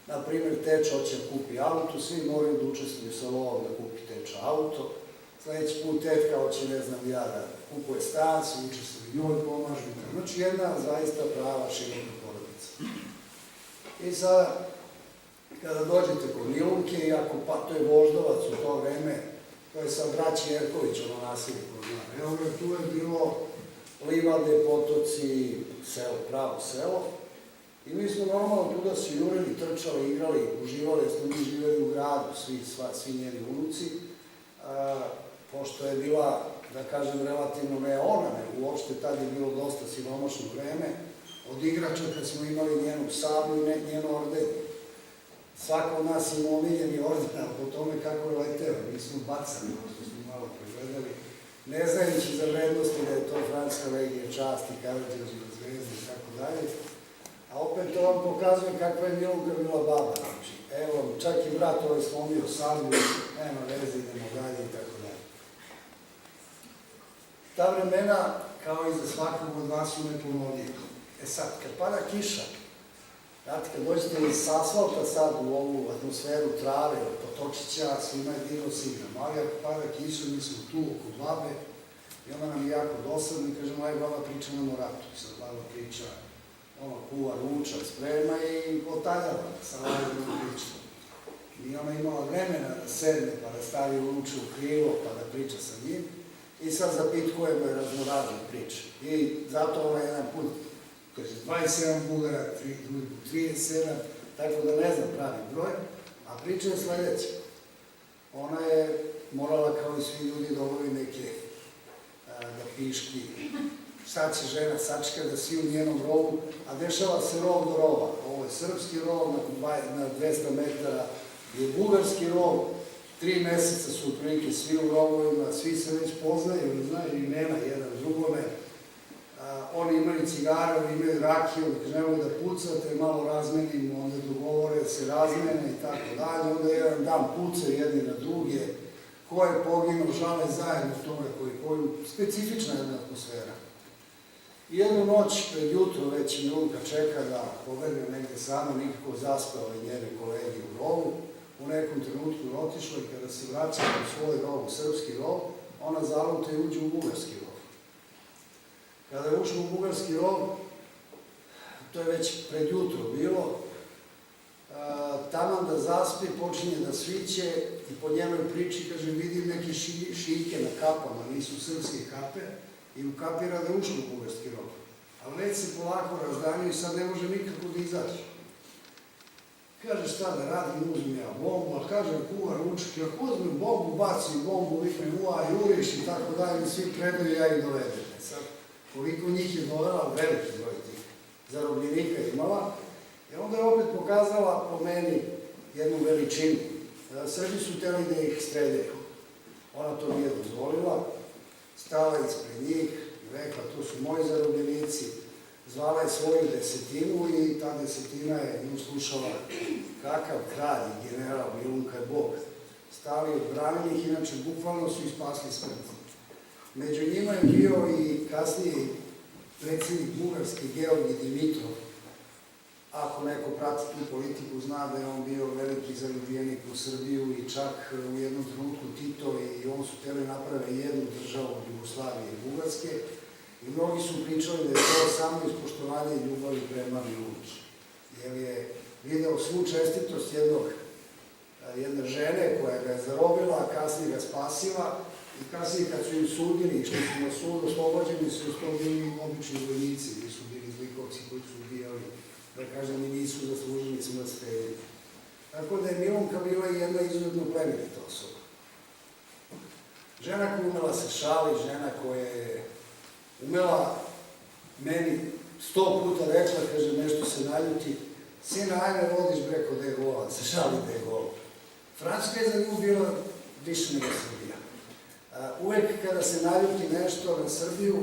na primjer, teča hoće da kupi auto, svi moraju da učestvuju sa lovom da kupi teča auto, sledeći put tetka hoće, ne znam ja, da kupuje stan, svi učestvuju njoj, pomažu. Znači, jedna zaista prava široka porodica. I sada, kada dođete kod Milunke, i ako pa to je Voždovac u to vreme, to je sad braći Jerković, ono nasilje kod zna. Evo ga, tu je bilo livade, potoci, selo, pravo selo. I mi smo normalno tu da se jurili, trčali, igrali, uživali, jer smo mi živjeli u gradu, svi njeni unuci. Pošto je bila, da kažem, relativno ne ona, nego uopšte tad je bilo dosta siromašno vreme, od igrača kad smo imali njenu sablju i njenu orden. Svako od nas ima omiljeni orden, po tome kako je leteo. Mi smo bacani, što smo malo pregledali, ne znajući za vrednosti da je to Francuska legija časti, Karađorđeva zvezda i tako dalje. A opet to vam pokazuje kakva je Milunka bila baba. Znači, evo, čak i brat ovaj slomio sablju, nema veze, idemo dalje i tako dalje. Ta vremena, kao i za svakog od vas, su neponovljiva. E sad, kad pada kiša, znate, kad dođete iz asfalta sad u ovu atmosferu trave, potočića, svima je divno signam, ali ako pada kiša, mi smo tu oko babe, i ona nam je jako dosadna i kažemo, aj baba priča nam o ratu. I sad baba priča, ono, kuva ručak, sprema i otaljava sa lajednom pričom. I ona imala vremena da sedne, pa da stavi ruče u krilo, pa da priča sa njim. I sad zapitkujemo je raznorazne priče. I zato ona jedan put, kaže, 27 Bugara, drugi put 37, tako da ne znam pravi broj, a priča je sledeća. Ona je morala, kao i svi ljudi, da obavi neke da piški, šta će žena sačeka da svi u njenom rovu, a dešava se rov do rova. Ovo je srpski rov na 200 metara, je bugarski rov, 3 meseca su otprilike svi u rovovima, svi se već poznaju, znaju imena jedan drugome. Oni imaju cigare, oni imaju rakiju, kaže, nemoj da pucate, malo razmenimo, onda dogovore se razmene i tako dalje, onda jedan dan pucaju jedni na druge, ko je poginuo, žale zajedno toga koji specifična jedna atmosfera. I jednu noć pred jutro već Milunka čeka da pobegne negde samo, nikako zaspao i njene kolege u rovu. U nekom trenutku je otišla i kada se vraća u svoj rov, u srpski rov, ona zaluta i uđe u bugarski rov. Kada je ušla u bugarski rov, to je već pred jutro bilo, taman da zaspi, počinje da sviće i po njenoj priči, kaže, vidim neke šijke na kapama, nisu srpske kape, i ukapira da je ušla u bugarski rov. Ali već se polako razdanju i sad ne može nikako da izaći. Kaže, šta da radim, uzmem ja bombu, a kaže, kuvar učak, ako uzmem bombu, bacim bombu, vikne, juriš i tako dalje, svi predaju, ja ih dovedem. Sad, koliko njih je dovela, veliki broj tih zarobljenika imala, i onda je opet pokazala po meni jednu veličinu. Srbi su hteli da ih streljaju. Ona to nije dozvolila, stala ispred njih i rekla, to su moji zarobljenici, zvala je svoju desetinu i ta desetina je nju slušala kakav kralj i general Milunka je Bog. Stali odbranili ih, inače bukvalno su ispasli smrt. Među njima je bio i kasnije predsjednik Bugarske Georgij Dimitrov. Ako neko prati tu politiku, zna da je on bio veliki zaljubljenik u Srbiju i čak u jednom trenutku Tito i on su hteli naprave jednu državu od Jugoslavije i Bugarske i mnogi su pričali da je to samo ispoštovanje i ljubavi prema Milunki. Jer je video svu čestitost jedne žene koja ga je zarobila, a kasnije ga spasila i kasnije kad su im sudili i što su na sud oslobođeni su bili obični vojnici, nisu bili zlikovci koji su ubijali, da kažem, i nisu zaslužili smrt streljeni. Tako da je Milunka bila jedna izuzetno plemenita osoba. Žena koja umela se šali, žena koja je umela meni 100 puta rekla, kaže, nešto se naljuti, sine, ajme vodiš breko da je gola, se šali da je gola. Francuska je za nju bila više nego Srbija. Uvek kada se naljuti nešto na Srbiju,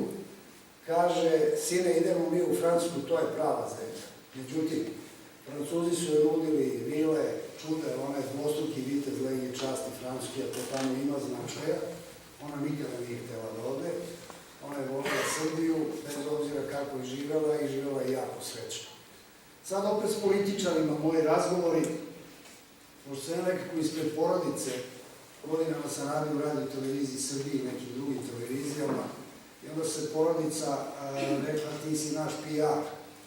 kaže, sine, idemo mi u Francusku, to je prava zemlja. Međutim, Francuzi su je nudili vile, čude, ona je dvostruki vitez legije časti Francuske, a to tamo ima značaja. Ona nikada nije htjela da ode. Ona je volila Srbiju, bez obzira kako je živela i živela je jako srećno. Sad opet s političarima moji razgovori, pošto sam ja nekako ispred porodice, godinama sam radio u radio televiziji Srbiji i nekim drugim televizijama, i onda se porodica rekla, ti si naš PR,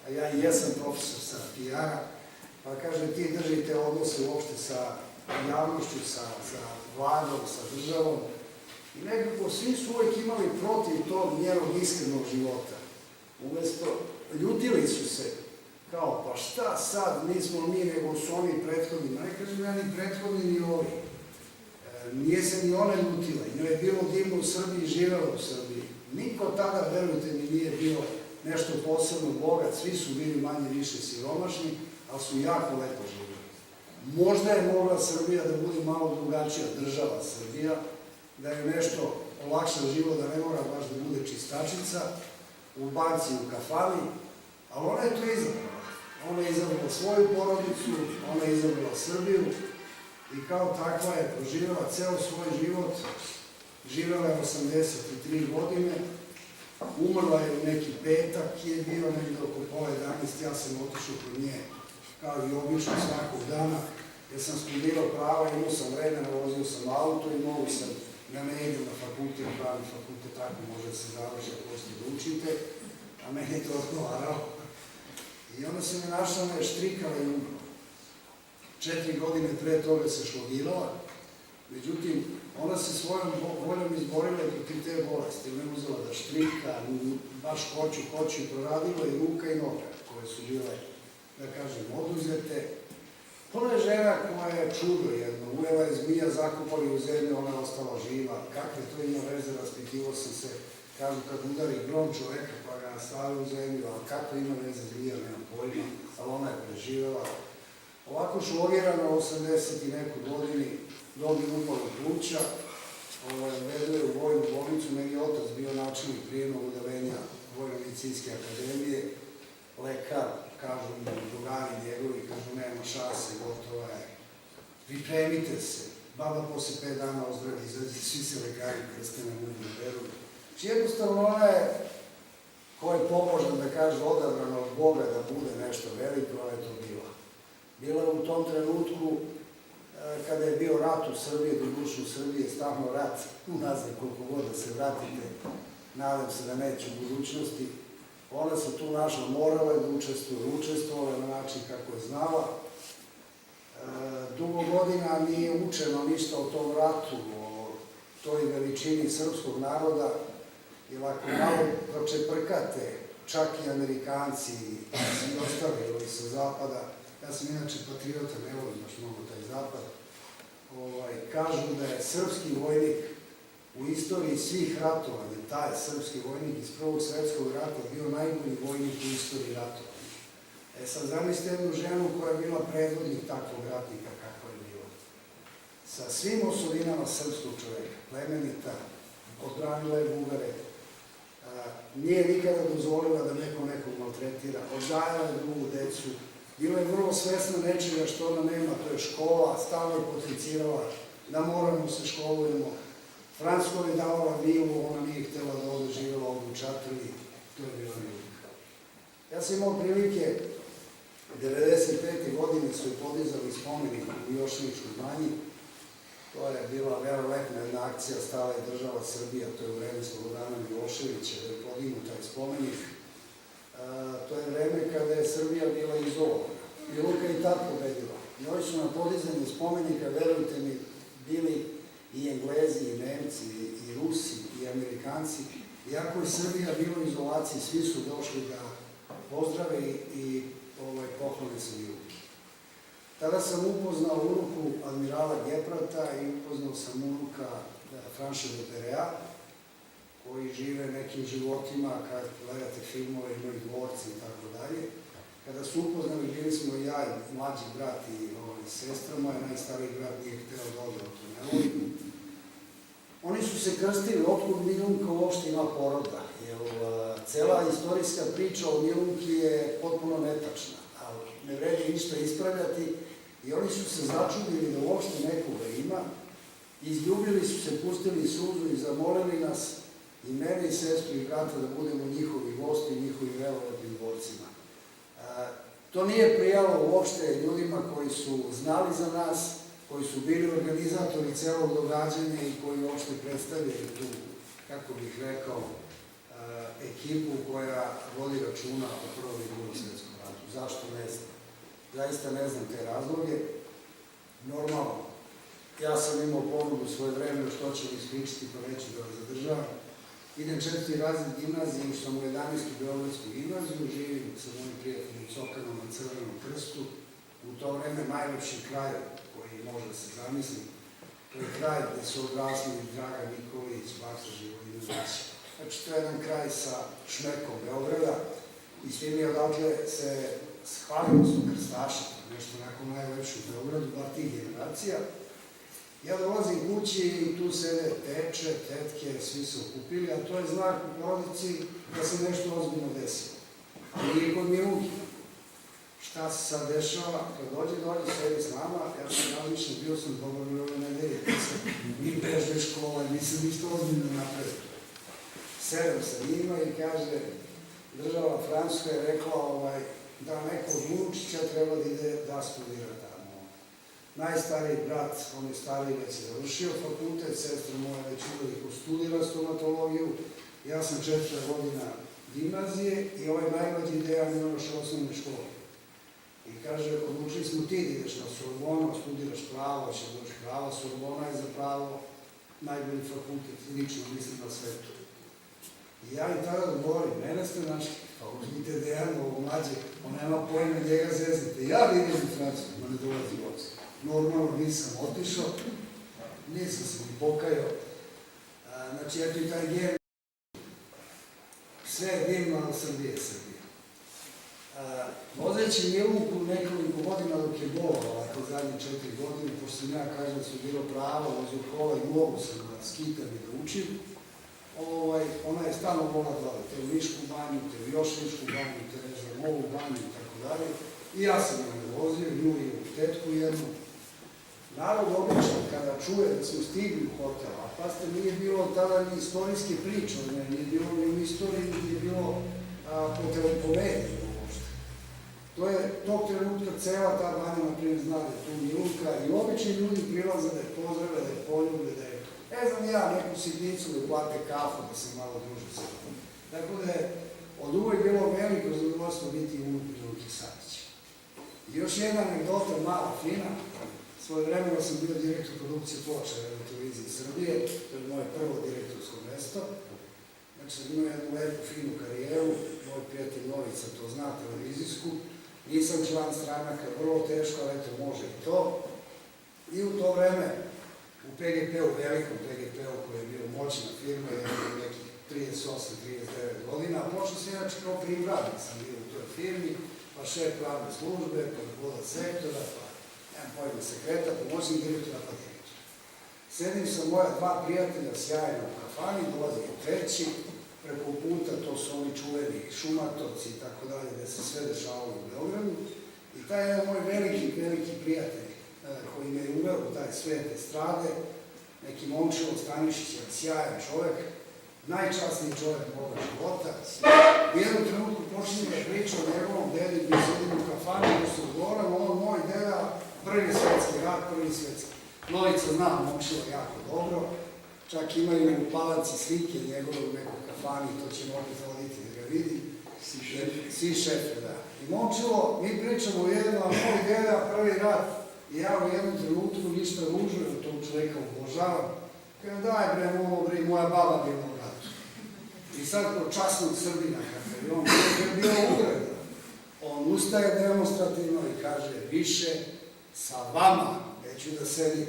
a ja i jesam profesor sa PR-a, pa kaže, ti držite odnose uopšte sa javnošću, sa vladom, sa državom, i nekako svi su uvek imali protiv tog njenog iskrenog života. Umesto, ljutili su se, kao, pa šta sad, nismo mi, nego su oni prethodni. Ne kažem ja ni prethodni, ni ovi. Nije se ni ona ljutila. Njoj je bilo divno u Srbiji, živela u Srbiji. Niko tada, verujte mi, nije bio nešto posebno bogat. Svi su bili manje više siromašni, ali su jako lepo živjeli. Možda je mogla Srbija da bude malo drugačija država Srbija, da je nešto olakša život, da ne mora baš da bude čistačica u banci, u kafani, ali ona je to izabrala. Ona je izabrala svoju porodicu, ona je izabrala Srbiju i kao takva je proživjela ceo svoj život. Živjela je 83 godine, umrla je u neki petak, je bio negdje oko pola 11, ja sam otišao kod nje, kao i obično svakog dana, jer sam studirao prava, imao sam vremena, vozio sam auto i mogu sam da ne idem na fakultet, pravni fakultet, tako može da se završi, ako ste da učite, a meni je to odgovarao. I onda se mi našla, ona je štrikala i umrla. 4 godine pre toga se šlogirala, međutim, ona se svojom voljom izborila protiv te bolesti. Ona je uzela da štrika, baš hoću, proradila i ruka i noga, koje su bile, da kažem, oduzete. Ona je žena koja je čudo jedno, ujela je zmija, zakopali u zemlju, ona je ostala živa. Kakve to ima veze, raspitivo sam se, kažu kad udari grom čoveka pa ga stavi u zemlju, ali kako ima veze zmija, nemam pojma, ali ona je preživela. Ovako šlogirana u 80 i neku godini, dobi upalu pluća, vedu je u vojnu bolnicu, meni je otac bio načelnik prijemnog udavenja Vojno-medicinske akademije, lekar, kažu mu drugari njegovi, kažu nema šanse, gotova je, pripremite se, baba posle 5 dana ozdravi, izađe, svi se lekari krste na mugu beru. Znači jednostavno ona je, ko je pobožan da kaže odabrano od Boga da bude nešto veliko, ona je to bila. Bila je u tom trenutku kada je bio rat u Srbiji, doduše u Srbiji je stalno rat, unazad koliko god da se vratite, nadam se da neće u budućnosti. Ona se tu našla, morala je da učestvovala na način kako je znala. Dugo godina nije učeno ništa o tom ratu, o toj veličini srpskog naroda, jer ako malo pročeprkate, čak i Amerikanci i svi ostali ili sa zapada, ja sam inače patriota, ne volim baš mnogo taj zapad, kažu da je srpski vojnik u istoriji svih ratovanja, taj srpski vojnik iz Prvog svjetskog rata bio najbolji vojnik u istoriji ratovanja. Sad zamislite jednu ženu koja je bila predvodnik takvog ratnika kako je bila. Sa svim osovinama srpskog čoveka, plemenita, odbranila je Bugare, nije nikada dozvolila da neko nekog maltretira, odgajala je drugu decu, bila je vrlo svesna nečega što ona nema, to je škola, stalno je potencirala da moramo se školujemo. Francuskoj je davala vilu, ona nije htjela da ovdje živjela ovdje u Čatrli, to je bila milika. Ja sam imao prilike, 1995. godine su je podizali spomenik u Jošaničkoj banji, to je bila verovatna jedna akcija, stala je država Srbija, to je u vreme Slobodana Miloševića, da je podignu taj spomenik. To je vreme kada je Srbija bila izolovana. I Luka je i tad pobedila. I oni su na podizanju spomenika, verujte mi, bili i Englezi, i Nemci, i Rusi, i Amerikanci. Iako je Srbija bila u izolaciji, svi su došli da pozdrave i poklone se Miluki. Tada sam upoznao unuku admirala Geprata i upoznao sam unuka Franša de Perea, koji žive nekim životima, kad gledate filmove, imaju dvorci i tako dalje. Kada su upoznali, bili smo i ja i mlađi brat i sestra moja, najstariji brat nije hteo da ode od tunelu. Oni su se krstili, otkud Milunka uopšte ima poroda, jer cela istorijska priča o Milunki je potpuno netačna, ali ne vredi ništa ispravljati i oni su se začudili da uopšte nekoga ima, izljubili su se, pustili suzu i zamolili nas, i mene i sestru i brata, da budemo njihovi gosti i njihovi verovatnim borcima. To nije prijalo uopšte ljudima koji su znali za nas, koji su bili organizatori celog događanja i koji uopšte predstavljaju tu, kako bih rekao, ekipu koja vodi računa o Prvom i Drugom svjetskom ratu. Zašto ne znam? Zaista ne znam te razloge. Normalno, ja sam imao ponudu svoje vreme, što će mi ispričati, pa neću da vas zadržavam. Idem 4. razred gimnazije, ušao sam u 11. Beogradsku gimnaziju, živim sa mojim prijateljom Cokanom na Crvenom krstu, u to vreme najlepši kraj koji može da se zamisli. To je kraj gde su odrasli Dragan Nikolić, Baksa Živojinović. Znači, to je jedan kraj sa šmekom Beograda i svi mi odatle se hvalimo smo krstaši, nešto onako najlepše u Beogradu, bar tih generacija. Ja dolazim kući i tu sede teče, tetke, svi se okupili, a to je znak u porodici da se nešto ozbiljno desilo. Nije kod Milunki. Šta se sad dešava? Kad dođe, sedi s nama, ja sam različan, bio sam dobar ove nedelje, mi bežne škole, nisam ništa ozbiljno napravio. Sedem sa njima i kaže, država Francuska je rekla da neko od Vučića treba da ide da studira tamo. Najstariji brat, on je stariji, već je završio fakultet, sestra moja već uveliko studira stomatologiju, ja sam 4. godina gimnazije i ovaj najmlađi Dejan je još osnovne škole. I kaže, odlučili smo ti da ideš na Sorbonu, studiraš pravo, će doći pravo, Sorbona je za pravo najbolji fakultet, lično mislim na svetu. I ja im tada govorim, mene ste našli, pa uzmite Dejana, ovog mlađe, on nema pojma, njega zeznite. Ja vidim u Francusku, ma ne dolazi u obzir. Normalno nisam otišao, nisam se ni pokajao. Znači, eto i taj gen, sve je divno, ali Srbija je Srbija. Vozeći Milunku nekoliko godina dok je bolovala, ako zadnje 4 godine, pošto sam ja kažem da su bilo pravo, vozio kola i mogu sam da skitam i da učim, ona je stalno volila da ode, te u Nišku banju, te u još Nišku banju, te ne znam, ovu banju i tako dalje. I ja sam je vozio, nju i u tetku jednu. Narod obično kada čuje da smo stigli u hotel, a pazite, nije bilo tada ni istorijske priče, nije bilo ni u istoriji, nije bilo po medijima uopšte. To je tog trenutka cela ta banja, na primjer, zna da je tu Milunka i obični ljudi prilaze da je pozdrave, da je poljube, da je, ne znam ja, neku sitnicu da plate kafu, da se malo druže sa njom. Tako da je od uvek bilo veliko zadovoljstvo biti unuk Milunke Savić. I još jedna anegdota, mala, fina. Svoje vremena sam bio direktor produkcije ploča na televiziji Srbije, to je moje prvo direktorsko mesto. Znači sam imao jednu lepu, finu karijeru, moj prijatelj Novica to zna, televizijsku. Nisam član stranaka, vrlo teško, ali eto može i to. I u to vreme u PGP-u, velikom PGP-u koji je bio moćna firma, je nekih 38-39 godina, počeo se inače kao primradnik sam bio u toj firmi, pa šef pravne službe, pa vodac sektora, pa nemam pojma, sekretar, pomoćnik direktora, pa direktor. Sedim sa moja dva prijatelja sjajna u kafani, dolazi i treći, preko puta, to su oni čuveni Šumatovci i tako dalje, gde se sve dešavalo u Beogradu. I taj jedan moj veliki prijatelj, koji me je uveo u taj svet estrade, neki Momčilo Stanišić, jedan sjajan čovek, najčasniji čovek moga života. U jednom trenutku počinje da priča o njegovom dedi, gdje sedim u kafani, gdje su govorili, on moj deda, prvi svetski rat, prvi svetski. Novica zna Momčilo jako dobro, čak imaju u Palanci slike njegove u nekoj kafani, to će opet voditi da ga vidi. Svi šefe, da. I Momčilo, mi pričamo u jednom, a moj deda, prvi rat, i ja u jednom trenutku ništa ružno, jer tog čoveka obožavam. Kada daj bre, moja baba bila u ratu. I sad ko časnog Srbina, kakav je on, je bio ugreda. On ustaje demonstrativno i kaže, više sa vama neću da sedim.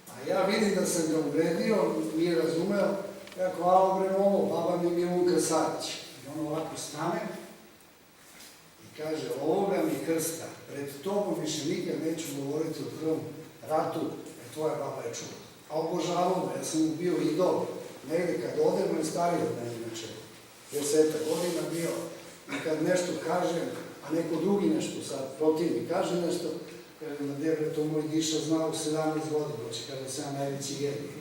A ja vidim da sam ga uvredio, nije razumeo, kako, alo bre, baba mi je Milunka Savić. I on ovako stane i kaže, ovoga mi krsta, pred tobom više nikad neću govoriti o prvom ratu, tvoja baba je čula. A obožavao me, ja sam mu bio idol. Negde kad odem, on stariji od mene, inače, 10 godina bio, i kad nešto kažem, a neko drugi nešto sad protivni kaže nešto, kažem da debra to moj diša znao u 17 godina, oči kada sam ja najveći genij.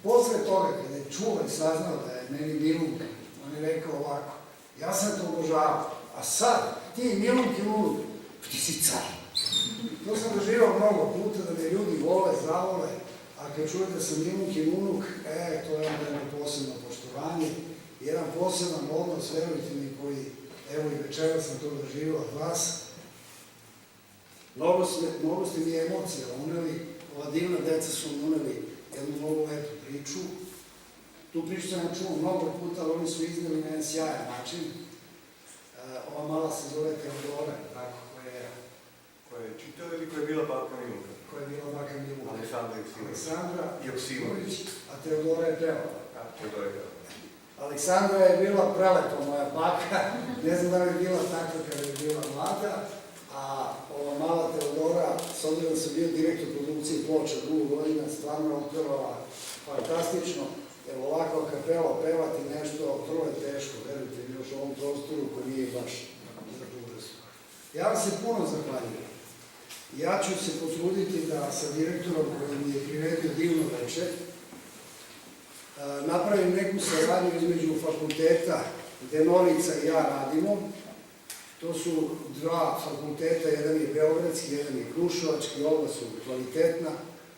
Posle toga, kada je čuo i saznao da je meni Milunka, on je rekao ovako, ja sam te obožavao, a sad, ti Milunki unuk, ti si car. To sam doživao mnogo puta, da me ljudi vole, zavole, a kad čuje da sam Milunkin unuk, to je onda jedno posebno poštovanje, jedan poseban odnos, verujte mi, koji, evo i večera sam to doživao od vas. Mnogo ste mi emocija uneli, ova divna deca su uneli jednu mnogo lepu priču. Tu priču sam ja čuo mnogo puta, ali oni su izneli na jedan sjajan način. Ova mala se zove Teodora, tako, koja je čitala ili koja je bila baka Milunka? Koja je bila baka Milunka. Aleksandra Joksimović. A Teodora je pevala. Teodora je pevala. Aleksandra je bila prelepa moja baka, ne znam da li je bila takva kada je bila mlada, a ova mala Teodora, s obzirom da sam bio direktor produkcije ploča drugu godina, stvarno otpevala fantastično, jer ovako kapela pevati nešto vrlo je teško, verujte mi, još u ovom prostoru koji nije baš za tu vrstu. Ja vam se puno zahvaljujem. Ja ću se potruditi da sa direktorom koji mi je priredio divno večer napravim neku saradnju između fakulteta gde Novica i ja radimo. To su dva fakulteta, jedan je beogradski, jedan je kruševački, oba su kvalitetna.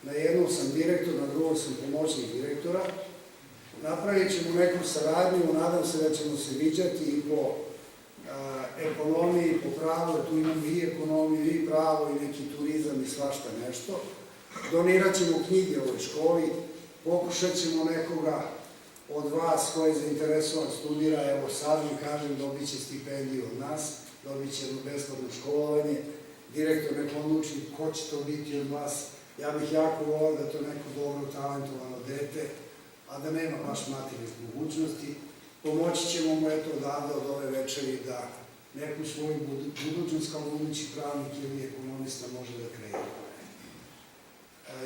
Na jednom sam direktor, na drugom sam pomoćnik direktora. Napravit ćemo neku saradnju, nadam se da ćemo se viđati i po ekonomiji, po pravu, tu imamo i ekonomiju, i pravo, i neki turizam i svašta nešto. Donirat ćemo knjige ovoj školi, pokušat ćemo nekoga od vas koji je zainteresovan studira, evo sad mi kažem, dobit će stipendiju od nas, dobit će besplatno školovanje, direktor neko odluči ko će to biti od vas. Ja bih jako volao da to neko dobro, talentovano dete, a da nema baš materijalnih mogućnosti. Pomoći ćemo mu eto odavde od ove večeri da neku svoju budućnost kao budući pravnik ili ekonomista može da kreira.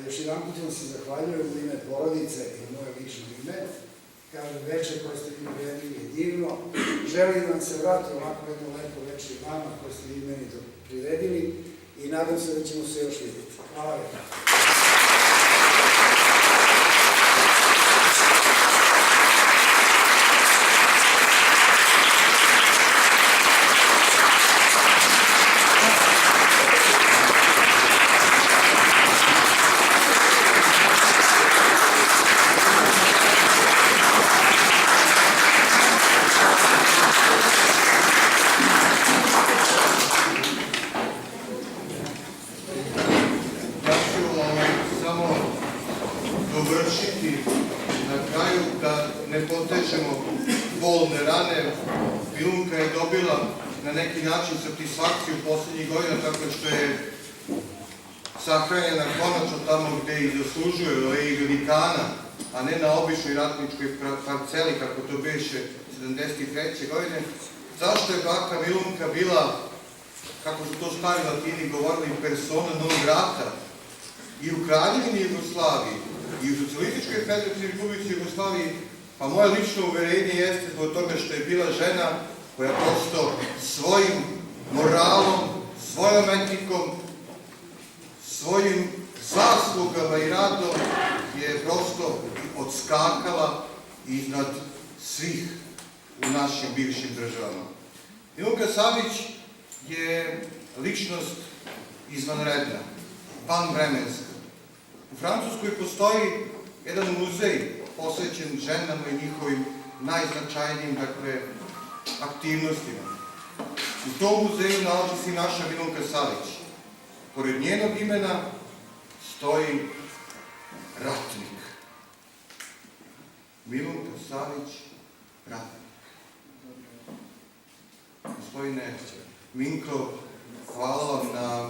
Još jedan put vam se zahvaljujem u ime porodice i moje lično ime kažem, veče koje ste mi priredili je divno. Želim da nam se vrati ovako jedno lepo veče i vama koje ste vi meni priredili i nadam se da ćemo se još vidjeti. Hvala lijepo. Bolne rane. Milunka je dobila na neki način satisfakciju poslednjih godina tako što je sahranjena konačno tamo gde i zaslužuje, do ovih velikana, a ne na običnoj ratničkoj parceli kako to beše 73. godine. Zašto je baka Milunka bila, kako su to stari Latini govorili, persona non grata i u Kraljevini Jugoslaviji i u Socijalističkoj Federativnoj Republici Jugoslaviji? Pa moje lično uverenje jeste zbog toga što je bila žena koja prosto svojim moralom, svojom etikom, svojim zaslugama i radom je prosto odskakala iznad svih u našim bivšim državama. Milunka Savić je ličnost izvanredna, vanvremenska. U Francuskoj postoji jedan muzej posvećen ženama i njihovim najznačajnijim, aktivnostima. U tom muzeju nalazi se i naša Milunka Savić. Pored njenog imena stoji ratnik. Milunka Savić, ratnik. Gospodine Minko, hvala vam na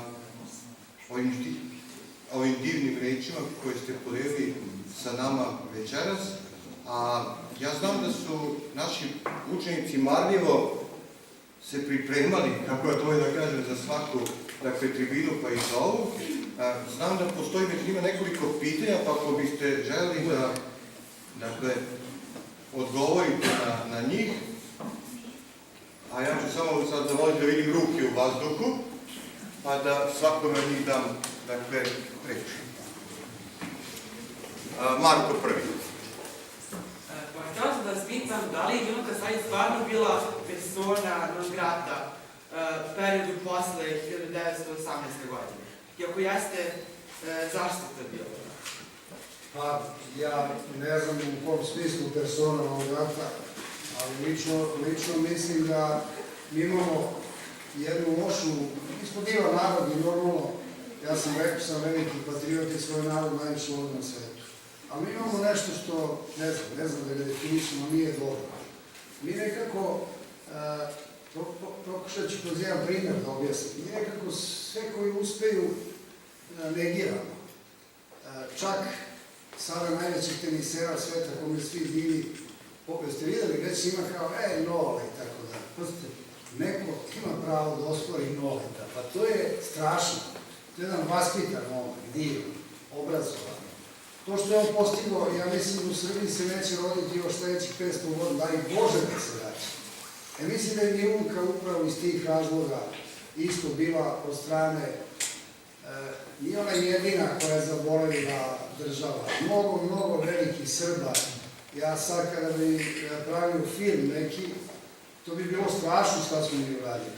ovim divnim rečima koje ste podelili sa nama večeras, a ja znam da su naši učenici marljivo se pripremali, kako ja to da kažem, za svaku tribinu pa i za ovu. Znam da postoji među njima nekoliko pitanja, pa ako biste želeli da odgovorite na njih, a ja ću samo sad zavoliti da vidim ruke u vazduhu, pa da svakome od njih dam reč. Marko prvi. Pa htjela sam da vas pitam, da li je Milunka Savić stvarno bila persona non grata periodu posle 1918. godine? I ako jeste, zašto to je bilo? Pa, ja ne znam u kom smislu persona non grata, ali lično mislim da mi imamo jednu lošu, mi smo divan narod i normalno, ja sam rekao, sam veliki patriot i svoj narod najviše volim na svetu. Ali mi imamo nešto što, ne znam da ga definišemo, nije dobro. Mi nekako, pokušat ću kroz jedan primjer da objasnim, mi nekako sve koji uspeju negiramo. Čak sada najvećih tenisera sveta kome svi divi, ste videli već ima kao, nole i tako da. Pustite, neko ima pravo da ospori noleta, pa to je strašno. To je jedan vaspitan momak, divan, obrazovan. To što je on postigao, ja mislim da u Srbiji se neće roditi još sledećih 500 godina, da i Bože da se daće. Mislim da je Milunka upravo iz tih razloga isto bila od strane, nije ona jedina koja je zaboravila država. Mnogo velikih Srba. Ja sad kada bi pravio film neki, to bi bilo strašno šta smo mi uradili.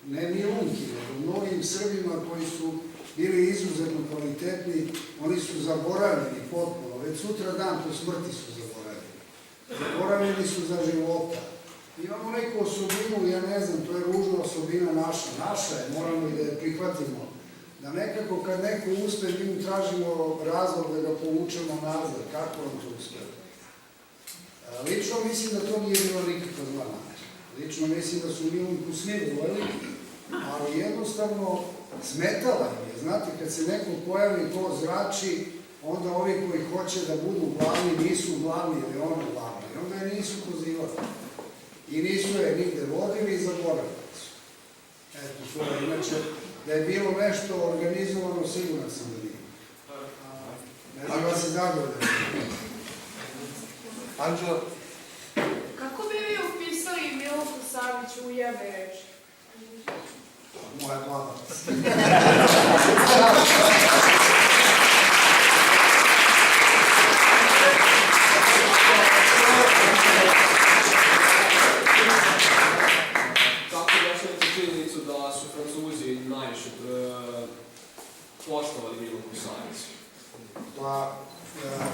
Ne Milunki, nego mnogim Srbima koji su bili izuzetno kvalitetni, oni su zaboravljeni potpuno. Već sutra dan po smrti su zaboravljeni. Zaboravljeni su za života. Imamo neku osobinu, ja ne znam, to je ružna osobina naša je, moramo i da je prihvatimo. Da nekako kad neko uspe, mi mu tražimo razlog da ga povučemo nazad. Kako vam to uspe? Lično mislim da to nije bilo nikakva zla namera. Lično mislim da su Milunku svi voleli, ali jednostavno smetala im je. Znate, kad se neko pojavi ko zrači, onda ovi koji hoće da budu glavni nisu glavni, jer je ona glavna. I onda je nisu pozivali. I nisu je nigde vodili i zaboravili su. Eto, to je inače, da je bilo nešto organizovano, siguran sam da nije. Ne znam da se zadovoljeno. Anđela? Saviću u jedne reči. Moja glava. Kako objašnjavate činjenicu da su Francuzi najviše poštovali Milunku Savić? Pa,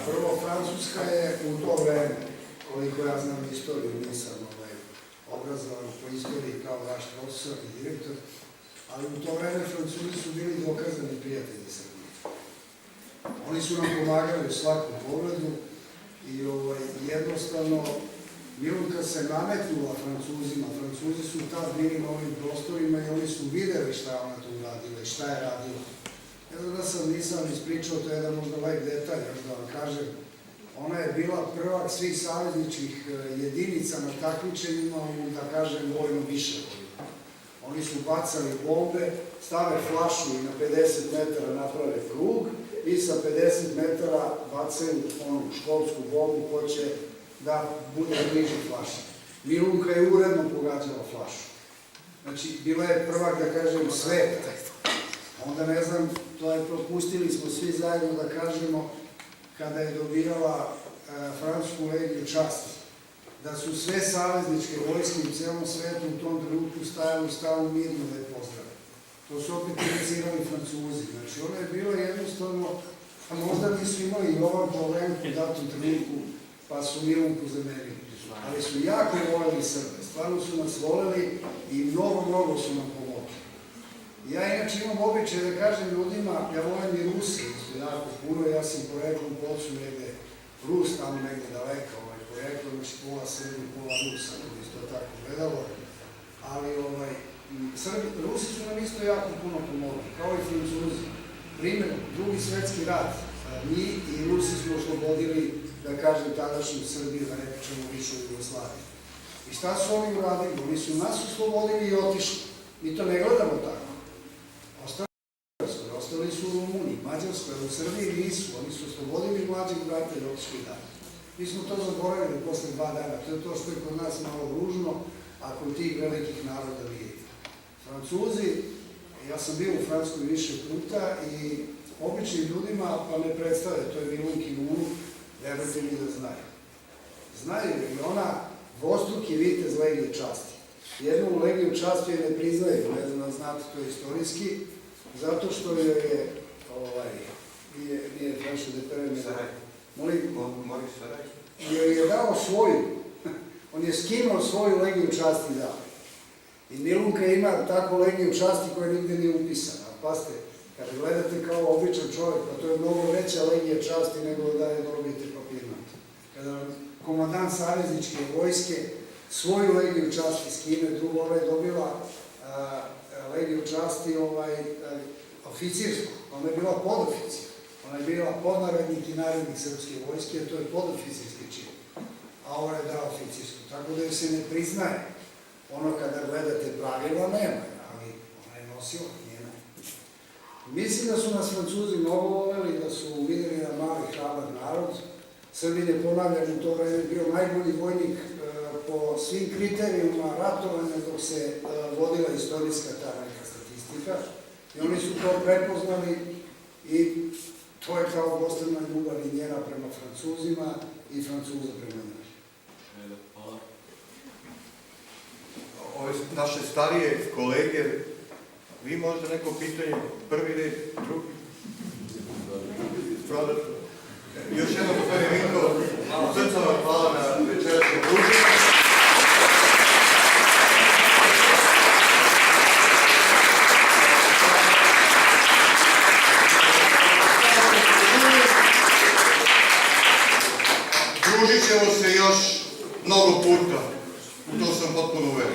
prvo, Francuska je u to vreme, koliko ja znam istoriju, nisam obrazovan po istoriji kao vaš profesor i direktor, ali u to vreme Francuzi su bili dokazani prijatelji Srbije. Oni su nam pomagali u svakom pogledu i jednostavno Milunka se nametnula Francuzima. Francuzi su tad bili na ovim prostorima i oni su videli šta je ona tu uradila i šta je radila. Ja znam da sam nisam ispričao, to je jedan možda lep detalj, još da vam kažem. Ona je bila prvak svih savezničkih jedinica na takmičenjima u, da kažem, vojnom viševoju. Oni su bacali bombe, stave flašu i na 50 metara naprave krug i sa 50 metara bacaju onu školsku bombu ko će da bude bliži flaši. Milunka je uredno pogađala flašu. Znači, bila je prvak, da kažem, sveta. Onda, ne znam, to je propustili smo svi zajedno da kažemo kada je dobijala Francusku legiju časti, da su sve savezničke vojske u celom svetu u tom trenutku stajali u stavu mirno da je pozdrave. To su opet inicirali Francuzi. Znači, ona je bila jednostavno, a možda nisu imali i ovan problem u datom trenutku, pa su Milunku zamenili. Ali su jako voleli Srbe, stvarno su nas voleli i mnogo su nam pomogli. Ja inače imam običaj da kažem ljudima, ja volim i Rusi, isto jako puno, ja sam poreklom po ocu negde Rus, tamo negde daleka, poreklom, znači pola Srbi, pola Rusa, to isto tako gledalo, ali Rusi su nam isto jako puno pomogli, kao i Francuzi. Primjer, Drugi svetski rat, mi i Rusi smo oslobodili, da kažem, tadašnju Srbiju, da ne pričamo više u Jugoslaviji. I šta su oni uradili? Oni su nas oslobodili i otišli. Mi to ne gledamo tako. Ostali su u Rumuniji, Mađarskoj, u Srbiji nisu. Oni su oslobodili mlađeg brata i otišli dalje. Mi smo to zaboravili posle 2 dana. To je to što je kod nas malo ružno, a kod tih velikih naroda nije. Francuzi, ja sam bio u Francuskoj više puta i običnim ljudima pa ne predstave, to je Milunkin unuk, verujte mi da znaju. Znaju i ona dvostruki vitez legije časti. Jednu legiju časti je ne priznaju, ne znam da znate, to je istorijski, zato što joj je, nije Franše de Pereme, joj je dao svoju, on je skinuo svoju legiju časti i dao. I Milunka ima tako legiju časti koja nigde nije upisana. Pazite, kada gledate kao običan čovjek, pa to je mnogo veća legija časti nego da je dobijete papirnat. Kada komandant savezničke vojske svoju legiju časti skine, drugo ona je dobila legiju časti oficirsku. Ona je bila podoficir. Ona je bila podnarednik i narednik srpske vojske, a to je podoficirski čin. A ona je dala oficirsku. Tako da joj se ne priznaje. Ono kada gledate pravila nema, ali ona je nosila, njena. Mislim da su nas Francuzi mnogo voleli, da su videli na mali hrabar narod. Srbin je ponavljan u to vreme bio najbolji vojnik po svim kriterijuma ratovanja dok se vodila istorijska ta neka statistika. I oni su to prepoznali i to je kao dvostrana ljubav i njena prema Francuzima i Francuza prema njoj. Ove naše starije kolege, vi možda neko pitanje, prvi red, drugi? Još jednom, gospodine Minko, srca vam hvala na večerašnjem druženju. Družit ćemo se još mnogo puta, u to sam potpuno uveren.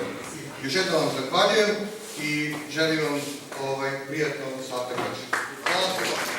Još jednom vam zahvaljujem i želim vam prijatno ostatak večera. Hvala.